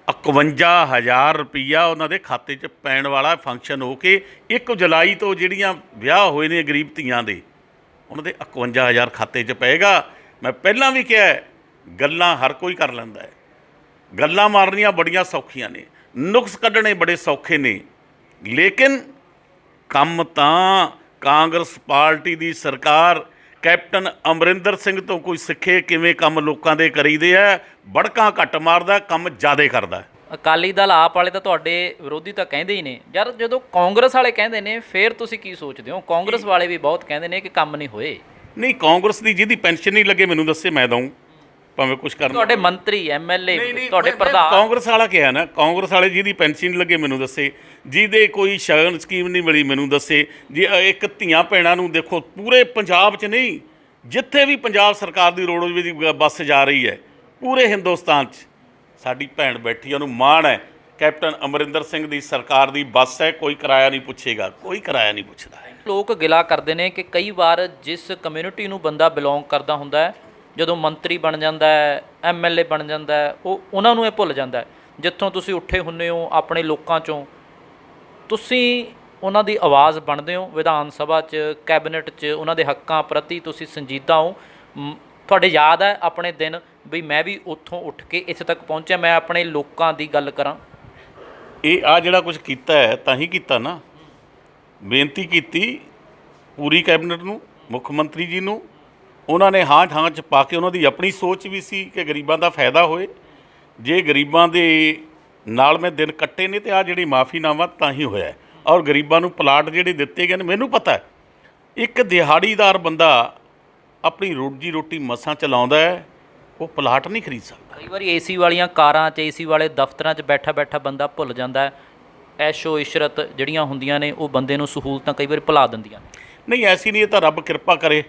51000 ਰੁਪਈਆ ਉਹਨਾਂ ਦੇ ਖਾਤੇ 'ਚ ਪੈਣ ਵਾਲਾ। ਫੰਕਸ਼ਨ ਹੋ ਕੇ 1 ਜੁਲਾਈ ਤੋਂ ਜਿਹੜੀਆਂ ਵਿਆਹ ਹੋਏ ਨੇ ਗਰੀਬ ਧੀਆਂ ਦੇ, ਉਹਨਾਂ ਦੇ 51000 ਖਾਤੇ 'ਚ ਪਏਗਾ। ਮੈਂ ਪਹਿਲਾਂ ਵੀ ਕਿਹਾ, ਗੱਲਾਂ ਹਰ ਕੋਈ ਕਰ ਲੈਂਦਾ ਹੈ, ਗੱਲਾਂ ਮਾਰਨੀਆਂ ਬੜੀਆਂ ਸੌਖੀਆਂ ਨੇ, ਨੁਕਸ ਕੱਢਣੇ ਬੜੇ ਸੌਖੇ ਨੇ, ਲੇਕਿਨ ਕੰਮ ਤਾਂ ਕਾਂਗਰਸ ਪਾਰਟੀ ਦੀ ਸਰਕਾਰ ਕੈਪਟਨ ਅਮਰਿੰਦਰ ਸਿੰਘ ਤੋਂ ਕੋਈ ਸਿੱਖੇ, ਕਿਵੇਂ ਕੰਮ ਲੋਕਾਂ ਦੇ ਕਰੀਦੇ ਆ। ਬੜਕਾਂ ਘੱਟ ਮਾਰਦਾ, ਕੰਮ ਜ਼ਿਆਦਾ ਕਰਦਾ। ਅਕਾਲੀ ਦਲ ਆਪ ਵਾਲੇ ਤਾਂ ਤੁਹਾਡੇ ਵਿਰੋਧੀ ਤਾਂ ਕਹਿੰਦੇ ਹੀ ਨੇ ਯਾਰ, ਜਦੋਂ ਕਾਂਗਰਸ ਵਾਲੇ ਕਹਿੰਦੇ ਨੇ ਫਿਰ ਤੁਸੀਂ ਕੀ ਸੋਚਦੇ ਹੋ? ਕਾਂਗਰਸ ਵਾਲੇ ਵੀ ਬਹੁਤ ਕਹਿੰਦੇ ਨੇ ਕਿ ਕੰਮ ਨਹੀਂ ਹੋਏ। ਨਹੀਂ, ਕਾਂਗਰਸ ਦੀ ਜਿਹਦੀ ਪੈਨਸ਼ਨ ਨਹੀਂ ਲੱਗੇ ਮੈਨੂੰ ਦੱਸੇ, ਮੈਂ ਦਊਂ, ਭਾਵੇਂ ਕੁਛ ਕਰਨ। ਤੁਹਾਡੇ ਮੰਤਰੀ ਐਮਐਲਏ ਤੁਹਾਡੇ ਪ੍ਰਧਾਨ ਕਾਂਗਰਸ ਵਾਲਾ ਕਿਹਾ ਨਾ, ਕਾਂਗਰਸ ਵਾਲੇ ਜਿਹਦੀ ਪੈਨਸ਼ਨ ਨਹੀਂ ਲੱਗੇ ਮੈਨੂੰ ਦੱਸੇ, ਜਿਹਦੇ ਕੋਈ ਸ਼ਗਨ ਸਕੀਮ ਨਹੀਂ ਮਿਲੀ ਮੈਨੂੰ ਦੱਸੇ। ਜੇ ਇੱਕ ਧੀਆਂ ਭੈਣਾਂ ਨੂੰ ਦੇਖੋ, ਪੂਰੇ ਪੰਜਾਬ 'ਚ ਨਹੀਂ, ਜਿੱਥੇ ਵੀ ਪੰਜਾਬ ਸਰਕਾਰ ਦੀ ਰੋਡਵੇਜ਼ ਦੀ ਬੱਸ ਜਾ ਰਹੀ ਹੈ, ਪੂਰੇ ਹਿੰਦੁਸਤਾਨ 'ਚ ਸਾਡੀ ਭੈਣ ਬੈਠੀ, ਉਹਨੂੰ ਮਾਣ ਹੈ। ਕੈਪਟਨ ਅਮਰਿੰਦਰ ਸਿੰਘ ਦੀ ਸਰਕਾਰ ਦੀ ਬੱਸ ਹੈ, ਕੋਈ ਕਿਰਾਇਆ ਨਹੀਂ ਪੁੱਛੇਗਾ, ਕੋਈ ਕਿਰਾਇਆ ਨਹੀਂ ਪੁੱਛਦਾ। ਲੋਕ ਗਿਲਾ ਕਰਦੇ ਨੇ ਕਿ ਕਈ ਵਾਰ ਜਿਸ ਕਮਿਊਨਿਟੀ ਨੂੰ ਬੰਦਾ ਬਿਲੋਂਗ ਕਰਦਾ ਹੁੰਦਾ ਹੈ, ਜਦੋਂ ਮੰਤਰੀ ਬਣ ਜਾਂਦਾ ਹੈ, ਐਮਐਲਏ ਬਣ ਜਾਂਦਾ ਹੈ, ਉਹ ਉਹਨਾਂ ਨੂੰ ਇਹ ਭੁੱਲ ਜਾਂਦਾ ਹੈ। ਜਿੱਥੋਂ ਤੁਸੀਂ ਉੱਠੇ ਹੁੰਦੇ ਹੋ ਆਪਣੇ ਲੋਕਾਂ 'ਚੋਂ, ਤੁਸੀਂ ਉਹਨਾਂ ਦੀ ਆਵਾਜ਼ ਬਣਦੇ ਹੋ ਵਿਧਾਨ ਸਭਾ 'ਚ, ਕੈਬਨਿਟ 'ਚ, ਉਹਨਾਂ ਦੇ ਹੱਕਾਂ ਪ੍ਰਤੀ ਤੁਸੀਂ ਸੰਜੀਦਾ ਹੋ। ਤੁਹਾਡੇ ਯਾਦ ਹੈ ਆਪਣੇ ਦਿਨ ਵੀ ਮੈਂ ਵੀ ਉੱਥੋਂ ਉੱਠ ਕੇ ਇੱਥੇ ਤੱਕ ਪਹੁੰਚਿਆ, ਮੈਂ ਆਪਣੇ ਲੋਕਾਂ ਦੀ ਗੱਲ ਕਰਾਂ। ਇਹ ਆ ਜਿਹੜਾ ਕੁਝ ਕੀਤਾ ਹੈ ਤਾਂ ਹੀ ਕੀਤਾ ਨਾ। ਬੇਨਤੀ ਕੀਤੀ ਪੂਰੀ ਕੈਬਨਿਟ ਨੂੰ, ਮੁੱਖ ਮੰਤਰੀ ਜੀ ਨੂੰ, ਉਹਨਾਂ ਨੇ ਹਾਂ ਠਾਂ 'ਚ ਪਾ ਕੇ, ਉਹਨਾਂ ਦੀ ਆਪਣੀ ਸੋਚ ਵੀ ਸੀ ਕਿ ਗਰੀਬਾਂ ਦਾ ਫਾਇਦਾ ਹੋਏ। ਜੇ ਗਰੀਬਾਂ ਦੇ ਨਾਲ ਮੈਂ ਦਿਨ ਕੱਟੇ ਨੇ ਤੇ ਆ ਜਿਹੜੀ ਮਾਫੀਨਾਮਾ ਤਾਂ ਹੀ ਹੋਇਆ। ਔਰ ਗਰੀਬਾਂ ਨੂੰ ਪਲਾਟ ਜਿਹੜੇ ਦਿੱਤੇ ਗਏ ਨੇ, ਮੈਨੂੰ ਪਤਾ ਹੈ ਇੱਕ ਦਿਹਾੜੀਦਾਰ ਬੰਦਾ ਆਪਣੀ ਰੋਜੀ ਰੋਟੀ ਮਸਾਂ ਚਲਾਉਂਦਾ ਹੈ, ਉਹ ਪਲਾਟ ਨਹੀਂ ਖਰੀਦ ਸਕਦਾ। ਕਈ ਵਾਰੀ ਏਸੀ ਵਾਲੀਆਂ ਕਾਰਾਂ 'ਚ, ਏਸੀ ਵਾਲੇ ਦਫ਼ਤਰਾਂ 'ਚ ਬੈਠਾ ਬੈਠਾ ਬੰਦਾ ਭੁੱਲ ਜਾਂਦਾ ਹੈ। ਐਸ਼ੋ ਇਸ਼ਰਤ ਜਿਹੜੀਆਂ ਹੁੰਦੀਆਂ ਨੇ, ਉਹ ਬੰਦੇ ਨੂੰ ਸਹੂਲਤਾਂ ਕਈ ਵਾਰੀ ਭੁਲਾ ਦਿੰਦੀਆਂ ਨੇ। ਨਹੀਂ, ਐਸੀ ਨਹੀਂ, ਇਹ ਤਾਂ ਰੱਬ ਕਿਰਪਾ ਕਰੇ,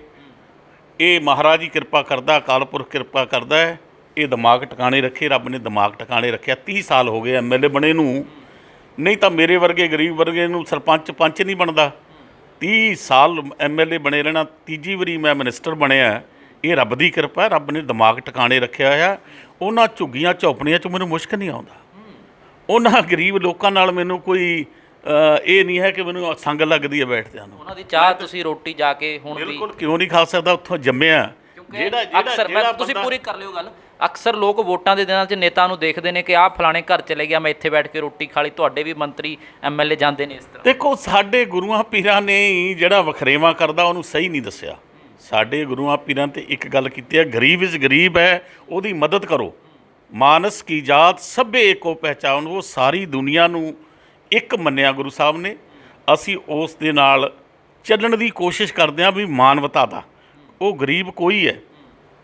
ਇਹ ਮਹਾਰਾਜ ਹੀ ਕਿਰਪਾ ਕਰਦਾ, ਅਕਾਲ ਪੁਰਖ ਕਿਰਪਾ ਕਰਦਾ ਹੈ। ਇਹ ਦਿਮਾਗ ਟਿਕਾਣੇ ਰੱਖੇ, ਰੱਬ ਨੇ ਦਿਮਾਗ ਟਿਕਾਣੇ ਰੱਖਿਆ। 30 ਸਾਲ ਹੋ ਗਏ ਐਮਐਲਏ ਬਣੇ ਨੂੰ, ਨਹੀਂ ਤਾਂ ਮੇਰੇ ਵਰਗੇ ਗਰੀਬ ਵਰਗੇ ਨੂੰ ਸਰਪੰਚ ਪੰਚ ਨਹੀਂ ਬਣਦਾ। 30 ਸਾਲ ਐਮਐਲਏ ਬਣੇ ਰਹਿਣਾ, ਤੀਜੀ ਵਾਰੀ ਮੈਂ ਮਿਨਿਸਟਰ ਬਣਿਆ। ਇਹ ਰੱਬ ਦੀ ਕਿਰਪਾ ਹੈ, ਰੱਬ ਨੇ ਦਿਮਾਗ ਟਿਕਾਣੇ ਰੱਖਿਆ ਹੋਇਆ। ਉਹਨਾਂ ਝੁੱਗੀਆਂ ਝੌਪੜੀਆਂ 'ਚ ਮੈਨੂੰ ਮੁਸ਼ਕ ਨਹੀਂ ਆਉਂਦਾ। ਉਹਨਾਂ ਗਰੀਬ ਲੋਕਾਂ ਨਾਲ ਮੈਨੂੰ ਕੋਈ ਇਹ ਨਹੀਂ ਹੈ ਕਿ ਮੈਨੂੰ ਸੰਗ ਲੱਗਦੀ ਹੈ ਬੈਠਦਿਆਂ ਨੂੰ। ਉਹਨਾਂ ਦੀ ਚਾਹ ਤੁਸੀਂ ਰੋਟੀ ਜਾ ਕੇ ਹੁਣ ਵੀ ਬਿਲਕੁਲ ਕਿਉਂ ਨਹੀਂ ਖਾ ਸਕਦਾ, ਉੱਥੋਂ ਜੰਮਿਆ। ਅਕਸਰ ਤੁਸੀਂ ਪੂਰੀ ਕਰ ਲਿਓ ਗੱਲ, ਅਕਸਰ ਲੋਕ ਵੋਟਾਂ ਦੇ ਦਿਨਾਂ 'ਚ ਨੇਤਾ ਨੂੰ ਦੇਖਦੇ ਨੇ ਕਿ ਆਹ ਫਲਾਣੇ ਘਰ ਚਲੇ ਗਿਆ, ਮੈਂ ਇੱਥੇ ਬੈਠ ਕੇ ਰੋਟੀ ਖਾ ਲਈ। ਤੁਹਾਡੇ ਵੀ ਮੰਤਰੀ ਐਮਐਲਏ ਜਾਂਦੇ ਨੇ ਇਸ ਤਰ੍ਹਾਂ। ਦੇਖੋ, ਸਾਡੇ ਗੁਰੂਆਂ ਪੀਰਾਂ ਨੇ ਹੀ ਜਿਹੜਾ ਵਖਰੇਵਾਂ ਕਰਦਾ ਉਹਨੂੰ ਸਹੀ ਨਹੀਂ ਦੱਸਿਆ। ਸਾਡੇ ਗੁਰੂਆਂ ਪੀਰਾਂ ਤੇ ਇੱਕ ਗੱਲ ਕੀਤੀ ਹੈ, ਗਰੀਬ ਇਸ ਗਰੀਬ ਹੈ, ਉਹਦੀ ਮਦਦ ਕਰੋ। ਮਾਨਸ ਕੀ ਜਾਤ ਸਭੇ ਏਕੋ ਪਹਿਚਾਨ, ਉਹ ਸਾਰੀ ਦੁਨੀਆ ਨੂੰ ਇੱਕ ਮੰਨਿਆ ਗੁਰੂ ਸਾਹਿਬ ਨੇ। ਅਸੀਂ ਉਸ ਦੇ ਨਾਲ ਚੱਲਣ ਦੀ ਕੋਸ਼ਿਸ਼ ਕਰਦੇ ਹਾਂ ਵੀ ਮਾਨਵਤਾ ਦਾ। ਉਹ ਗਰੀਬ ਕੋਈ ਹੈ,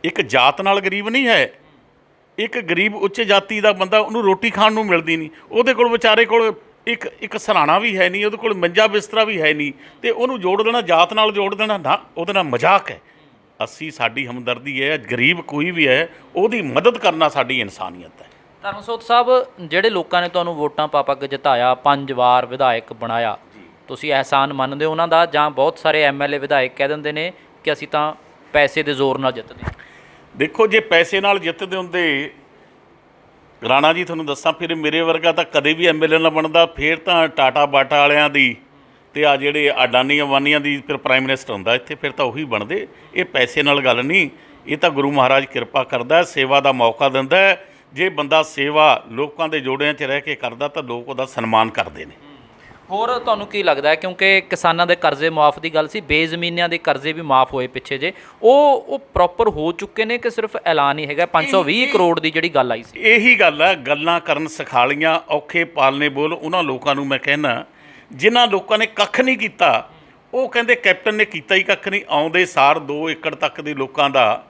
ਇੱਕ ਜਾਤ ਨਾਲ ਗਰੀਬ ਨਹੀਂ ਹੈ। ਇੱਕ ਗਰੀਬ ਉੱਚ ਜਾਤੀ ਦਾ ਬੰਦਾ, ਉਹਨੂੰ ਰੋਟੀ ਖਾਣ ਨੂੰ ਮਿਲਦੀ ਨਹੀਂ, ਉਹਦੇ ਕੋਲ ਵਿਚਾਰੇ ਕੋਲ ਇੱਕ ਸਰਾਣਾ ਵੀ ਹੈ ਨਹੀਂ, ਉਹਦੇ ਕੋਲ ਮੰਜਾ ਬਿਸਤਰਾ ਵੀ ਹੈ ਨਹੀਂ, ਤੇ ਉਹਨੂੰ ਜੋੜ ਦੇਣਾ ਜਾਤ ਨਾਲ, ਜੋੜ ਦੇਣਾ ਨਾ, ਉਹਦੇ ਨਾਲ ਮਜ਼ਾਕ ਹੈ। ਸਾਡੀ ਹਮਦਰਦੀ ਹੈ, ਗਰੀਬ ਕੋਈ ਵੀ ਹੈ ਉਹਦੀ ਮਦਦ ਕਰਨਾ ਸਾਡੀ ਇਨਸਾਨੀਅਤ ਹੈ। ਧਰਮਸੋਤ ਸਾਹਿਬ, ਜਿਹੜੇ ਲੋਕਾਂ ਨੇ ਤੁਹਾਨੂੰ ਵੋਟਾਂ ਪਾ ਕੇ ਜਿਤਾਇਆ, 5 ਵਾਰ ਵਿਧਾਇਕ ਬਣਾਇਆ, ਤੁਸੀਂ ਅਹਿਸਾਨ ਮੰਨਦੇ ਹੋ ਉਹਨਾਂ ਦਾ? ਜਾਂ ਬਹੁਤ ਸਾਰੇ ਐਮਐਲਏ ਵਿਧਾਇਕ ਕਹਿ ਦਿੰਦੇ ਨੇ ਕਿ ਅਸੀਂ ਤਾਂ ਪੈਸੇ ਦੇ ਜ਼ੋਰ ਨਾਲ ਜਿੱਤਦੇ? ਦੇਖੋ, ਜੇ ਪੈਸੇ ਨਾਲ ਜਿੱਤਦੇ ਹੁੰਦੇ ਰਾਣਾ ਜੀ, ਤੁਹਾਨੂੰ ਦੱਸਾਂ, ਫਿਰ ਮੇਰੇ ਵਰਗਾ ਤਾਂ ਕਦੇ ਵੀ ਐਮਐਲਏ ਨਾ ਬਣਦਾ। ਫਿਰ ਤਾਂ ਟਾਟਾ ਬਾਟਾ ਵਾਲਿਆਂ ਦੀ ਤੇ ਆ ਜਿਹੜੇ ਅਡਾਨੀ ਅੰਬਾਨੀਆਂ ਦੀ ਫਿਰ ਪ੍ਰਾਈਮ ਮਿਨਿਸਟਰ ਹੁੰਦਾ ਇੱਥੇ, ਫਿਰ ਤਾਂ ਉਹੀ ਬਣਦੇ। ਇਹ ਪੈਸੇ ਨਾਲ ਗੱਲ ਨਹੀਂ, ਇਹ ਤਾਂ ਗੁਰੂ ਮਹਾਰਾਜ ਕਿਰਪਾ ਕਰਦਾ, ਸੇਵਾ ਦਾ ਮੌਕਾ ਦਿੰਦਾ। ਜੇ ਬੰਦਾ ਸੇਵਾ ਲੋਕਾਂ ਦੇ ਜੋੜਿਆਂ 'ਚ ਰਹਿ ਕੇ ਕਰਦਾ ਤਾਂ ਲੋਕ ਉਹਦਾ ਸਨਮਾਨ ਕਰਦੇ ਨੇ। ਹੋਰ ਤੁਹਾਨੂੰ ਕੀ ਲੱਗਦਾ ਹੈ, ਕਿਉਂਕਿ ਕਿਸਾਨਾਂ ਦੇ ਕਰਜ਼ੇ ਮੁਆਫ ਦੀ ਗੱਲ ਸੀ, ਬੇਜ਼ਮੀਨਿਆਂ ਦੇ ਕਰਜ਼ੇ ਵੀ ਮਾਫ ਹੋਏ ਪਿੱਛੇ ਜੇ, ਉਹ ਪ੍ਰੋਪਰ ਹੋ ਚੁੱਕੇ ਨੇ ਕਿ ਸਿਰਫ ਐਲਾਨ ਹੀ ਹੈਗਾ? 520 ਕਰੋੜ ਦੀ ਜਿਹੜੀ ਗੱਲ ਆਈ ਸੀ, ਇਹੀ ਗੱਲ ਹੈ। ਗੱਲਾਂ ਕਰਨ ਸਿਖਾਲੀਆਂ, ਔਖੇ ਪਾਲਨੇ ਬੋਲ। ਉਹਨਾਂ ਲੋਕਾਂ ਨੂੰ ਮੈਂ ਕਹਿਣਾ, ਜਿਨ੍ਹਾਂ ਲੋਕਾਂ ਨੇ ਕੱਖ ਨਹੀਂ ਕੀਤਾ, ਉਹ ਕਹਿੰਦੇ ਕੈਪਟਨ ਨੇ ਕੀਤਾ ਹੀ ਕੱਖ ਨਹੀਂ। ਆਉਂਦੇ ਸਾਰ 2 ਏਕੜ ਤੱਕ ਦੇ ਲੋਕਾਂ ਦਾ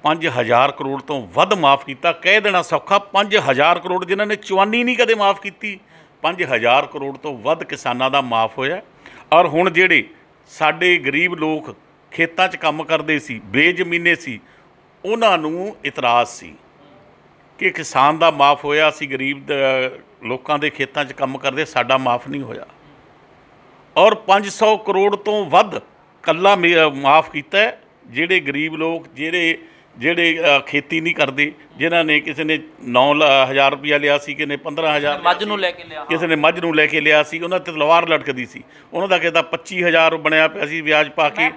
5000 ਕਰੋੜ ਤੋਂ ਵੱਧ ਮਾਫ ਕੀਤਾ। ਕਹਿ ਦੇਣਾ ਸੌਖਾ, 5000 ਕਰੋੜ, ਜਿਨ੍ਹਾਂ ਨੇ ਚਵਾਨੀ ਨਹੀਂ ਕਦੇ ਮਾਫ ਕੀਤੀ, 5000 ਕਰੋੜ ਤੋਂ ਵੱਧ ਕਿਸਾਨਾਂ ਦਾ ਮਾਫ ਹੋਇਆ। ਔਰ ਹੁਣ ਜਿਹੜੇ ਸਾਡੇ ਗਰੀਬ ਲੋਕ ਖੇਤਾਂ 'ਚ ਕੰਮ ਕਰਦੇ ਸੀ, ਬੇਜ਼ਮੀਨੇ ਸੀ, ਉਹਨਾਂ ਨੂੰ ਇਤਰਾਜ਼ ਸੀ ਕਿ ਕਿਸਾਨ ਦਾ ਮਾਫ ਹੋਇਆ, ਅਸੀਂ ਗਰੀਬ ਲੋਕਾਂ ਦੇ ਖੇਤਾਂ 'ਚ ਕੰਮ ਕਰਦੇ, ਸਾਡਾ ਮਾਫ ਨਹੀਂ ਹੋਇਆ। ਔਰ 500 ਕਰੋੜ ਤੋਂ ਵੱਧ ਕੱਲਾ ਮਾਫ ਕੀਤਾ ਜਿਹੜੇ ਗਰੀਬ ਲੋਕ, ਜਿਹੜੇ ਖੇਤੀ ਨਹੀਂ ਕਰਦੇ, ਜਿਨ੍ਹਾਂ ਨੇ, ਕਿਸੇ ਨੇ 9000 ਰੁਪਇਆ ਲਿਆ ਸੀ, ਕਿਸੇ ਨੇ 15000, ਮੱਝ ਨੂੰ ਲੈ ਕੇ ਲਿਆ, ਕਿਸੇ ਨੇ ਮੱਝ ਨੂੰ ਲੈ ਕੇ ਲਿਆ ਸੀ, ਉਹਨਾਂ 'ਤੇ ਤਲਵਾਰ ਲਟਕਦੀ ਸੀ, ਉਹਨਾਂ ਦਾ ਕਿਹਦਾ 25000 ਬਣਿਆ ਪਿਆ ਸੀ ਵਿਆਜ ਪਾ ਕੇ।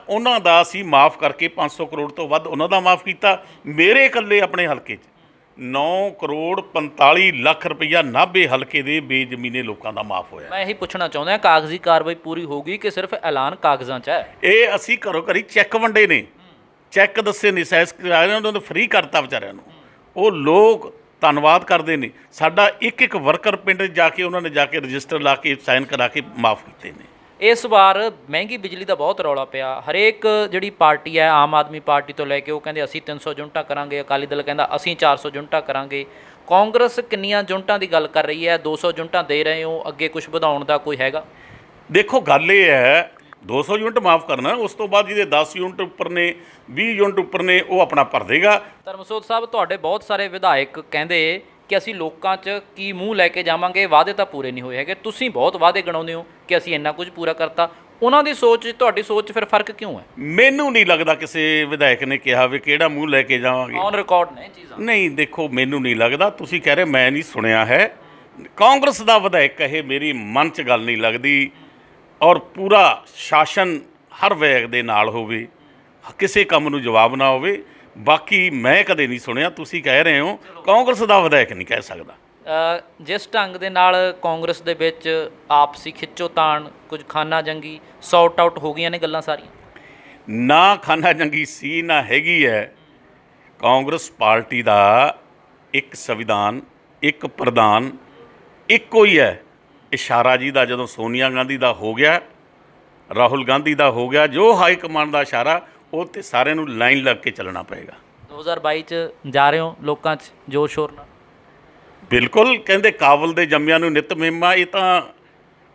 ਉਹਨਾਂ ਦਾ ਅਸੀਂ ਮਾਫ ਕਰਕੇ 500 ਕਰੋੜ ਤੋਂ ਵੱਧ ਉਹਨਾਂ ਦਾ ਮਾਫ ਕੀਤਾ। ਮੇਰੇ ਇਕੱਲੇ ਆਪਣੇ ਹਲਕੇ 'ਚ 9 ਕਰੋੜ 45 ਲੱਖ ਰੁਪਈਆ ਨਾਭੇ ਹਲਕੇ ਦੇ ਬੇਜ਼ਮੀਨੇ ਲੋਕਾਂ ਦਾ ਮਾਫ ਹੋਇਆ। ਮੈਂ ਇਹੀ ਪੁੱਛਣਾ ਚਾਹੁੰਦਾ, ਕਾਗਜ਼ੀ ਕਾਰਵਾਈ ਪੂਰੀ ਹੋ ਗਈ ਕਿ ਸਿਰਫ ਐਲਾਨ ਕਾਗਜ਼ਾਂ 'ਚ ਹੈ? ਇਹ ਅਸੀਂ ਘਰੋਂ ਘਰੀ ਚੈੱਕ ਵੰਡੇ ਨੇ, ਚੈੱਕ ਦੱਸੇ ਨੇ, ਸੈਸ ਕਰਾਏ ਨੇ, ਉਹਨਾਂ ਨੂੰ ਫ੍ਰੀ ਕਰਤਾ ਵਿਚਾਰਿਆਂ ਨੂੰ। ਉਹ ਲੋਕ ਧੰਨਵਾਦ ਕਰਦੇ ਨੇ। ਸਾਡਾ ਇੱਕ ਵਰਕਰ ਪਿੰਡ ਜਾ ਕੇ, ਉਹਨਾਂ ਨੇ ਜਾ ਕੇ ਰਜਿਸਟਰ ਲਾ ਕੇ ਸਾਈਨ ਕਰਾ ਕੇ ਮਾਫ ਕੀਤੇ ਨੇ। ਇਸ ਵਾਰ ਮਹਿੰਗੀ ਬਿਜਲੀ ਦਾ ਬਹੁਤ ਰੌਲਾ ਪਿਆ। ਹਰੇਕ ਜਿਹੜੀ ਪਾਰਟੀ ਹੈ, ਆਮ ਆਦਮੀ ਪਾਰਟੀ ਤੋਂ ਲੈ ਕੇ, ਉਹ ਕਹਿੰਦੇ ਅਸੀਂ 300 ਯੂਨਿਟਾਂ ਕਰਾਂਗੇ, ਅਕਾਲੀ ਦਲ ਕਹਿੰਦਾ ਅਸੀਂ 400 ਯੂਨਿਟਾਂ ਕਰਾਂਗੇ। ਕਾਂਗਰਸ ਕਿੰਨੀਆਂ ਯੂਨਿਟਾਂ ਦੀ ਗੱਲ ਕਰ ਰਹੀ ਹੈ? 200 ਯੂਨਿਟਾਂ ਦੇ ਰਹੇ ਹੋ, ਅੱਗੇ ਕੁਝ ਵਧਾਉਣ ਦਾ ਕੋਈ ਹੈਗਾ? ਦੇਖੋ, ਗੱਲ ਇਹ ਹੈ, 200 ਯੂਨਿਟ ਮਾਫ ਕਰਨਾ, ਉਸ ਤੋਂ ਬਾਅਦ ਜਿਹਦੇ 10 ਯੂਨਿਟ ਉੱਪਰ ਨੇ, 20 ਯੂਨਿਟ ਉੱਪਰ ਨੇ, ਉਹ ਆਪਣਾ ਭਰ ਦੇਗਾ। ਧਰਮਸੋਤ ਸਾਹਿਬ, ਤੁਹਾਡੇ ਬਹੁਤ ਸਾਰੇ ਵਿਧਾਇਕ ਕਹਿੰਦੇ ਕਿ ਅਸੀਂ ਲੋਕਾਂ 'ਚ ਕੀ ਮੂੰਹ ਲੈ ਕੇ ਜਾਵਾਂਗੇ, ਵਾਅਦੇ ਤਾਂ ਪੂਰੇ ਨਹੀਂ ਹੋਏ ਹੈਗੇ। ਤੁਸੀਂ ਬਹੁਤ ਵਾਅਦੇ ਗਣਾਉਂਦੇ ਹੋ ਕਿ ਅਸੀਂ ਇੰਨਾ ਕੁਝ ਪੂਰਾ ਕਰਤਾ। ਉਹਨਾਂ ਦੀ ਸੋਚ, ਤੁਹਾਡੀ ਸੋਚ 'ਚ ਫਿਰ ਫਰਕ ਕਿਉਂ ਹੈ? ਮੈਨੂੰ ਨਹੀਂ ਲੱਗਦਾ ਕਿਸੇ ਵਿਧਾਇਕ ਨੇ ਕਿਹਾ ਵੀ ਕਿਹੜਾ ਮੂੰਹ ਲੈ ਕੇ ਜਾਵਾਂਗੇ। ਔਨ ਰਿਕਾਰਡ ਨੇ ਚੀਜ਼ਾਂ। ਨਹੀਂ, ਦੇਖੋ, ਮੈਨੂੰ ਨਹੀਂ ਲੱਗਦਾ। ਤੁਸੀਂ ਕਹਿ ਰਹੇ, ਮੈਂ ਨਹੀਂ ਸੁਣਿਆ ਹੈ। ਕਾਂਗਰਸ ਦਾ ਵਿਧਾਇਕ ਕਹੇ, ਮੇਰੀ ਮਨ 'ਚ ਗੱਲ ਨਹੀਂ ਲੱਗਦੀ। ਔਰ ਪੂਰਾ ਸ਼ਾਸਨ ਹਰ ਵਿਧਾਇਕ ਦੇ ਨਾਲ ਹੋਵੇ, ਕਿਸੇ ਕੰਮ ਨੂੰ ਜਵਾਬ ਨਾ ਹੋਵੇ। ਬਾਕੀ ਮੈਂ ਕਦੇ ਨਹੀਂ ਸੁਣਿਆ। ਤੁਸੀਂ ਕਹਿ ਰਹੇ ਹੋ, ਕਾਂਗਰਸ ਦਾ ਵਿਧਾਇਕ ਨਹੀਂ ਕਹਿ ਸਕਦਾ। ਜਿਸ ਢੰਗ ਦੇ ਨਾਲ ਕਾਂਗਰਸ ਦੇ ਵਿੱਚ ਆਪਸੀ ਖਿੱਚੋਤਾਣ, ਕੁਝ ਖਾਨਾ ਜੰਗੀ ਸੌਟ ਆਊਟ ਹੋ ਗਈਆਂ ਨੇ ਗੱਲਾਂ ਸਾਰੀਆਂ। ਨਾ ਖਾਨਾ ਜੰਗੀ ਸੀ, ਨਾ ਹੈਗੀ ਹੈ। ਕਾਂਗਰਸ ਪਾਰਟੀ ਦਾ ਇੱਕ ਸੰਵਿਧਾਨ, ਇੱਕ ਪ੍ਰਧਾਨ, ਇੱਕੋ ਹੀ ਹੈ। ਇਸ਼ਾਰਾ ਜੀ ਦਾ ਜਦੋਂ ਸੋਨੀਆ ਗਾਂਧੀ ਦਾ ਹੋ ਗਿਆ, ਰਾਹੁਲ ਗਾਂਧੀ ਦਾ ਹੋ ਗਿਆ, ਜੋ ਹਾਈ ਕਮਾਂਡ ਦਾ ਇਸ਼ਾਰਾ, ਉਹ 'ਤੇ ਸਾਰਿਆਂ ਨੂੰ ਲਾਈਨ ਲੱਗ ਕੇ ਚੱਲਣਾ ਪਏਗਾ। 2022 'ਚ ਜਾ ਰਹੇ ਹੋ ਲੋਕਾਂ 'ਚ ਜ਼ੋਰ ਸ਼ੋਰ ਨਾਲ? ਬਿਲਕੁਲ। ਕਹਿੰਦੇ ਕਾਬਲ ਦੇ ਜੰਮਿਆਂ ਨੂੰ ਨਿੱਤ ਮਹਿਮਾ। ਇਹ ਤਾਂ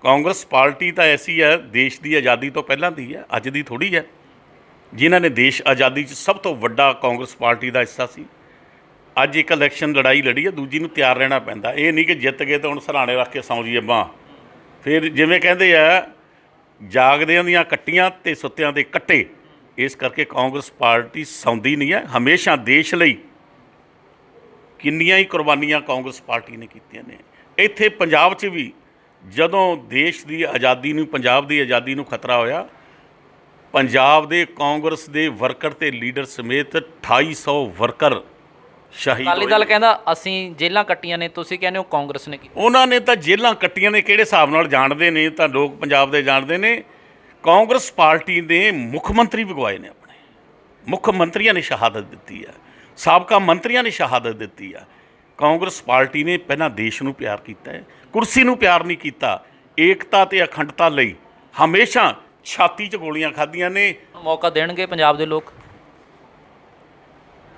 ਕਾਂਗਰਸ ਪਾਰਟੀ ਤਾਂ ਐਸੀ ਹੈ, ਦੇਸ਼ ਦੀ ਆਜ਼ਾਦੀ ਤੋਂ ਪਹਿਲਾਂ ਦੀ ਹੈ, ਅੱਜ ਦੀ ਥੋੜ੍ਹੀ ਹੈ। ਜਿਨ੍ਹਾਂ ਨੇ ਦੇਸ਼ ਆਜ਼ਾਦੀ 'ਚ ਸਭ ਤੋਂ ਵੱਡਾ ਕਾਂਗਰਸ ਪਾਰਟੀ ਦਾ ਹਿੱਸਾ ਸੀ। ਅੱਜ ਇੱਕ ਇਲੈਕਸ਼ਨ ਲੜਾਈ ਲੜੀ ਹੈ, ਦੂਜੀ ਨੂੰ ਤਿਆਰ ਰਹਿਣਾ ਪੈਂਦਾ। ਇਹ ਨਹੀਂ ਕਿ ਜਿੱਤ ਗਏ ਤਾਂ ਹੁਣ ਸਰਾਣੇ ਰੱਖ ਕੇ ਸੌਂ ਜੀਏ ਬਾਂਹ। ਫਿਰ ਜਿਵੇਂ ਕਹਿੰਦੇ ਆ, ਜਾਗਦਿਆਂ ਦੀਆਂ ਕੱਟੀਆਂ ਅਤੇ ਸੁੱਤਿਆਂ ਦੇ ਕੱਟੇ। ਇਸ ਕਰਕੇ ਕਾਂਗਰਸ ਪਾਰਟੀ ਸੌਂਦੀ ਨਹੀਂ ਹੈ। ਹਮੇਸ਼ਾ ਦੇਸ਼ ਲਈ ਕਿੰਨੀਆਂ ਹੀ ਕੁਰਬਾਨੀਆਂ ਕਾਂਗਰਸ ਪਾਰਟੀ ਨੇ ਕੀਤੀਆਂ ਨੇ। ਇੱਥੇ ਪੰਜਾਬ 'ਚ ਵੀ ਜਦੋਂ ਦੇਸ਼ ਦੀ ਆਜ਼ਾਦੀ ਨੂੰ, ਪੰਜਾਬ ਦੀ ਆਜ਼ਾਦੀ ਨੂੰ ਖਤਰਾ ਹੋਇਆ, ਪੰਜਾਬ ਦੇ ਕਾਂਗਰਸ ਦੇ ਵਰਕਰ ਤੇ ਲੀਡਰ ਸਮੇਤ 2800 ਵਰਕਰ ਸ਼ਹੀਦ ਹੋਏ। ਅਕਾਲੀ ਦਲ ਕਹਿੰਦਾ ਅਸੀਂ ਜੇਲ੍ਹਾਂ ਕੱਟੀਆਂ ਨੇ, ਤੁਸੀਂ ਕਹਿੰਦੇ ਹੋ ਕਾਂਗਰਸ ਨੇ ਕੀ? ਉਹਨਾਂ ਨੇ ਤਾਂ ਜੇਲ੍ਹਾਂ ਕੱਟੀਆਂ ਨੇ, ਕਿਹੜੇ ਹਿਸਾਬ ਨਾਲ ਜਾਣਦੇ ਨੇ ਤਾਂ ਲੋਕ ਪੰਜਾਬ ਦੇ ਜਾਣਦੇ ਨੇ। ਕਾਂਗਰਸ ਪਾਰਟੀ ਨੇ ਮੁੱਖ ਮੰਤਰੀ ਵਿਗਵਾਏ ਨੇ, ਆਪਣੇ ਮੁੱਖ ਮੰਤਰੀਆਂ ਨੇ ਸ਼ਹਾਦਤ ਦਿੱਤੀ ਹੈ, ਸਾਬਕਾ ਮੰਤਰੀਆਂ ਨੇ ਸ਼ਹਾਦਤ ਦਿੱਤੀ ਆ। ਕਾਂਗਰਸ ਪਾਰਟੀ ਨੇ ਪਹਿਲਾਂ ਦੇਸ਼ ਨੂੰ ਪਿਆਰ ਕੀਤਾ ਹੈ, ਕੁਰਸੀ ਨੂੰ ਪਿਆਰ ਨਹੀਂ ਕੀਤਾ। ਏਕਤਾ ਤੇ ਅਖੰਡਤਾ ਲਈ ਹਮੇਸ਼ਾ ਛਾਤੀ 'ਚ ਗੋਲੀਆਂ ਖਾਧੀਆਂ ਨੇ। ਮੌਕਾ ਦੇਣਗੇ ਪੰਜਾਬ ਦੇ ਲੋਕ?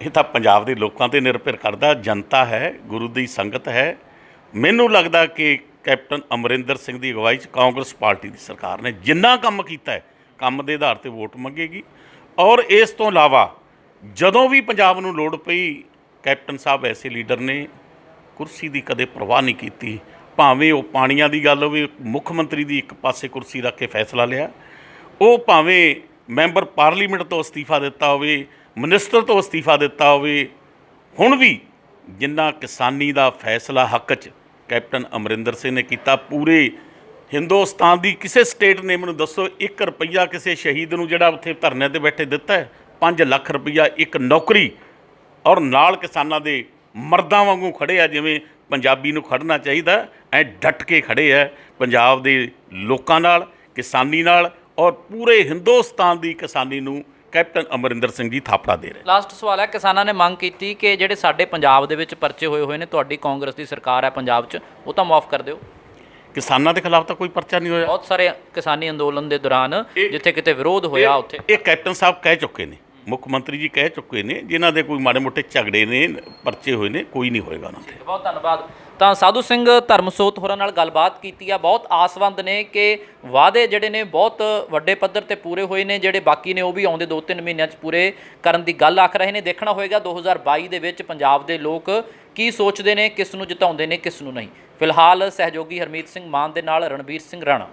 ਇਹ ਤਾਂ ਪੰਜਾਬ ਦੇ ਲੋਕਾਂ 'ਤੇ ਨਿਰਭਰ ਕਰਦਾ। ਜਨਤਾ ਹੈ, ਗੁਰੂ ਦੀ ਸੰਗਤ ਹੈ। ਮੈਨੂੰ ਲੱਗਦਾ ਕਿ ਕੈਪਟਨ ਅਮਰਿੰਦਰ ਸਿੰਘ ਦੀ ਅਗਵਾਈ 'ਚ ਕਾਂਗਰਸ ਪਾਰਟੀ ਦੀ ਸਰਕਾਰ ਨੇ ਜਿੰਨਾ ਕੰਮ ਕੀਤਾ ਹੈ, ਕੰਮ ਦੇ ਆਧਾਰ 'ਤੇ ਵੋਟ ਮੰਗੇਗੀ। ਔਰ ਇਸ ਤੋਂ ਇਲਾਵਾ ਜਦੋਂ ਵੀ ਪੰਜਾਬ ਨੂੰ ਲੋੜ ਪਈ, ਕੈਪਟਨ ਸਾਹਿਬ ਐਸੇ ਲੀਡਰ ਨੇ ਕੁਰਸੀ ਦੀ ਕਦੇ ਪਰਵਾਹ ਨਹੀਂ ਕੀਤੀ। ਭਾਵੇਂ ਉਹ ਪਾਣੀਆਂ ਦੀ ਗੱਲ ਹੋਵੇ, ਮੁੱਖ ਮੰਤਰੀ ਦੀ ਇੱਕ ਪਾਸੇ ਕੁਰਸੀ ਰੱਖ ਕੇ ਫੈਸਲਾ ਲਿਆ। ਉਹ ਭਾਵੇਂ ਮੈਂਬਰ ਪਾਰਲੀਮੈਂਟ ਤੋਂ ਅਸਤੀਫਾ ਦਿੱਤਾ ਹੋਵੇ, ਮਿਨਿਸਟਰ ਤੋਂ ਅਸਤੀਫਾ ਦਿੱਤਾ ਹੋਵੇ, ਹੁਣ ਵੀ ਜਿੰਨਾ ਕਿਸਾਨੀ ਦਾ ਫੈਸਲਾ ਹੱਕ 'ਚ ਕੈਪਟਨ ਅਮਰਿੰਦਰ ਸਿੰਘ ਨੇ ਕੀਤਾ, ਪੂਰੇ ਹਿੰਦੁਸਤਾਨ ਦੀ ਕਿਸੇ ਸਟੇਟ ਨੇ ਮੈਨੂੰ ਦੱਸੋ 1 ਰੁਪਈਆ ਕਿਸੇ ਸ਼ਹੀਦ ਨੂੰ ਜਿਹੜਾ ਉੱਥੇ ਧਰਨੇ 'ਤੇ ਬੈਠੇ ਦਿੱਤਾ ਹੈ? 5 ਲੱਖ ਰੁਪਈਆ ਇੱਕ ਨੌਕਰੀ, ਔਰ ਨਾਲ ਕਿਸਾਨਾਂ ਦੇ ਮਰਦਾਂ ਵਾਂਗੂ ਖੜੇ ਆ, ਜਿਵੇਂ ਪੰਜਾਬੀ ਨੂੰ ਖੜਨਾ ਚਾਹੀਦਾ ਐ ਡਟ ਕੇ ਖੜੇ ਆ ਪੰਜਾਬ ਦੇ ਲੋਕਾਂ ਨਾਲ, ਕਿਸਾਨੀ ਨਾਲ, ਔਰ ਪੂਰੇ ਹਿੰਦੁਸਤਾਨ ਦੀ ਕਿਸਾਨੀ ਨੂੰ ਕੈਪਟਨ ਅਮਰਿੰਦਰ ਸਿੰਘ ਜੀ ਥਾਪੜਾ ਦੇ ਰਹੇ। ਲਾਸਟ ਸਵਾਲ ਹੈ, ਕਿਸਾਨਾਂ ਨੇ ਮੰਗ ਕੀਤੀ ਕਿ ਜਿਹੜੇ ਸਾਡੇ ਪੰਜਾਬ ਦੇ ਵਿੱਚ ਪਰਚੇ ਹੋਏ ਨੇ, ਤੁਹਾਡੀ ਕਾਂਗਰਸ ਦੀ ਸਰਕਾਰ ਹੈ ਪੰਜਾਬ 'ਚ, ਉਹ ਤਾਂ ਮਾਫ ਕਰ ਦਿਓ। ਕਿਸਾਨਾਂ ਦੇ ਖਿਲਾਫ ਤਾਂ ਕੋਈ ਪਰਚਾ ਨਹੀਂ ਹੋਇਆ। ਬਹੁਤ ਸਾਰੇ ਕਿਸਾਨੀ ਅੰਦੋਲਨ ਦੇ ਦੌਰਾਨ ਜਿੱਥੇ ਕਿਤੇ ਵਿਰੋਧ ਹੋਇਆ ਉੱਥੇ ਇਹ ਕੈਪਟਨ ਸਾਹਿਬ ਕਹਿ ਚੁੱਕੇ ਨੇ, ਮੁੱਖ ਮੰਤਰੀ ਜੀ ਕਹਿ ਚੁੱਕੇ ਨੇ, ਜਿਨ੍ਹਾਂ ਦੇ ਕੋਈ ਮਾੜੇ ਮੋਟੇ ਝਗੜੇ ਨੇ, ਪਰਚੇ ਹੋਏ ਨੇ, ਕੋਈ ਨਹੀਂ ਹੋਏਗਾ ਉਹਨਾਂ 'ਤੇ। ਬਹੁਤ ਧੰਨਵਾਦ। ਤਾਂ ਸਾਧੂ ਸਿੰਘ ਧਰਮਸੋਤ ਹੋਰਾਂ ਨਾਲ ਗੱਲਬਾਤ ਕੀਤੀ ਆ। ਬਹੁਤ ਆਸਵੰਦ ਨੇ ਕਿ ਵਾਅਦੇ ਜਿਹੜੇ ਨੇ ਬਹੁਤ ਵੱਡੇ ਪੱਧਰ ਤੇ ਪੂਰੇ ਹੋਏ ਨੇ, ਜਿਹੜੇ ਬਾਕੀ ਨੇ ਉਹ ਵੀ ਆਉਂਦੇ 2-3 ਮਹੀਨਿਆਂ 'ਚ ਪੂਰੇ ਕਰਨ ਦੀ ਗੱਲ ਆਖ ਰਹੇ ਨੇ। ਦੇਖਣਾ ਹੋਏਗਾ 2022 ਦੇ ਵਿੱਚ ਪੰਜਾਬ ਦੇ ਲੋਕ ਕੀ ਸੋਚਦੇ ਨੇ, ਕਿਸ ਨੂੰ ਜਿਤਾਉਂਦੇ ਨੇ, ਕਿਸ ਨੂੰ ਨਹੀਂ। ਫਿਲਹਾਲ ਸਹਿਯੋਗੀ ਹਰਮੀਤ ਸਿੰਘ ਮਾਨ ਦੇ ਨਾਲ ਰਣਬੀਰ ਸਿੰਘ ਰਾਣਾ।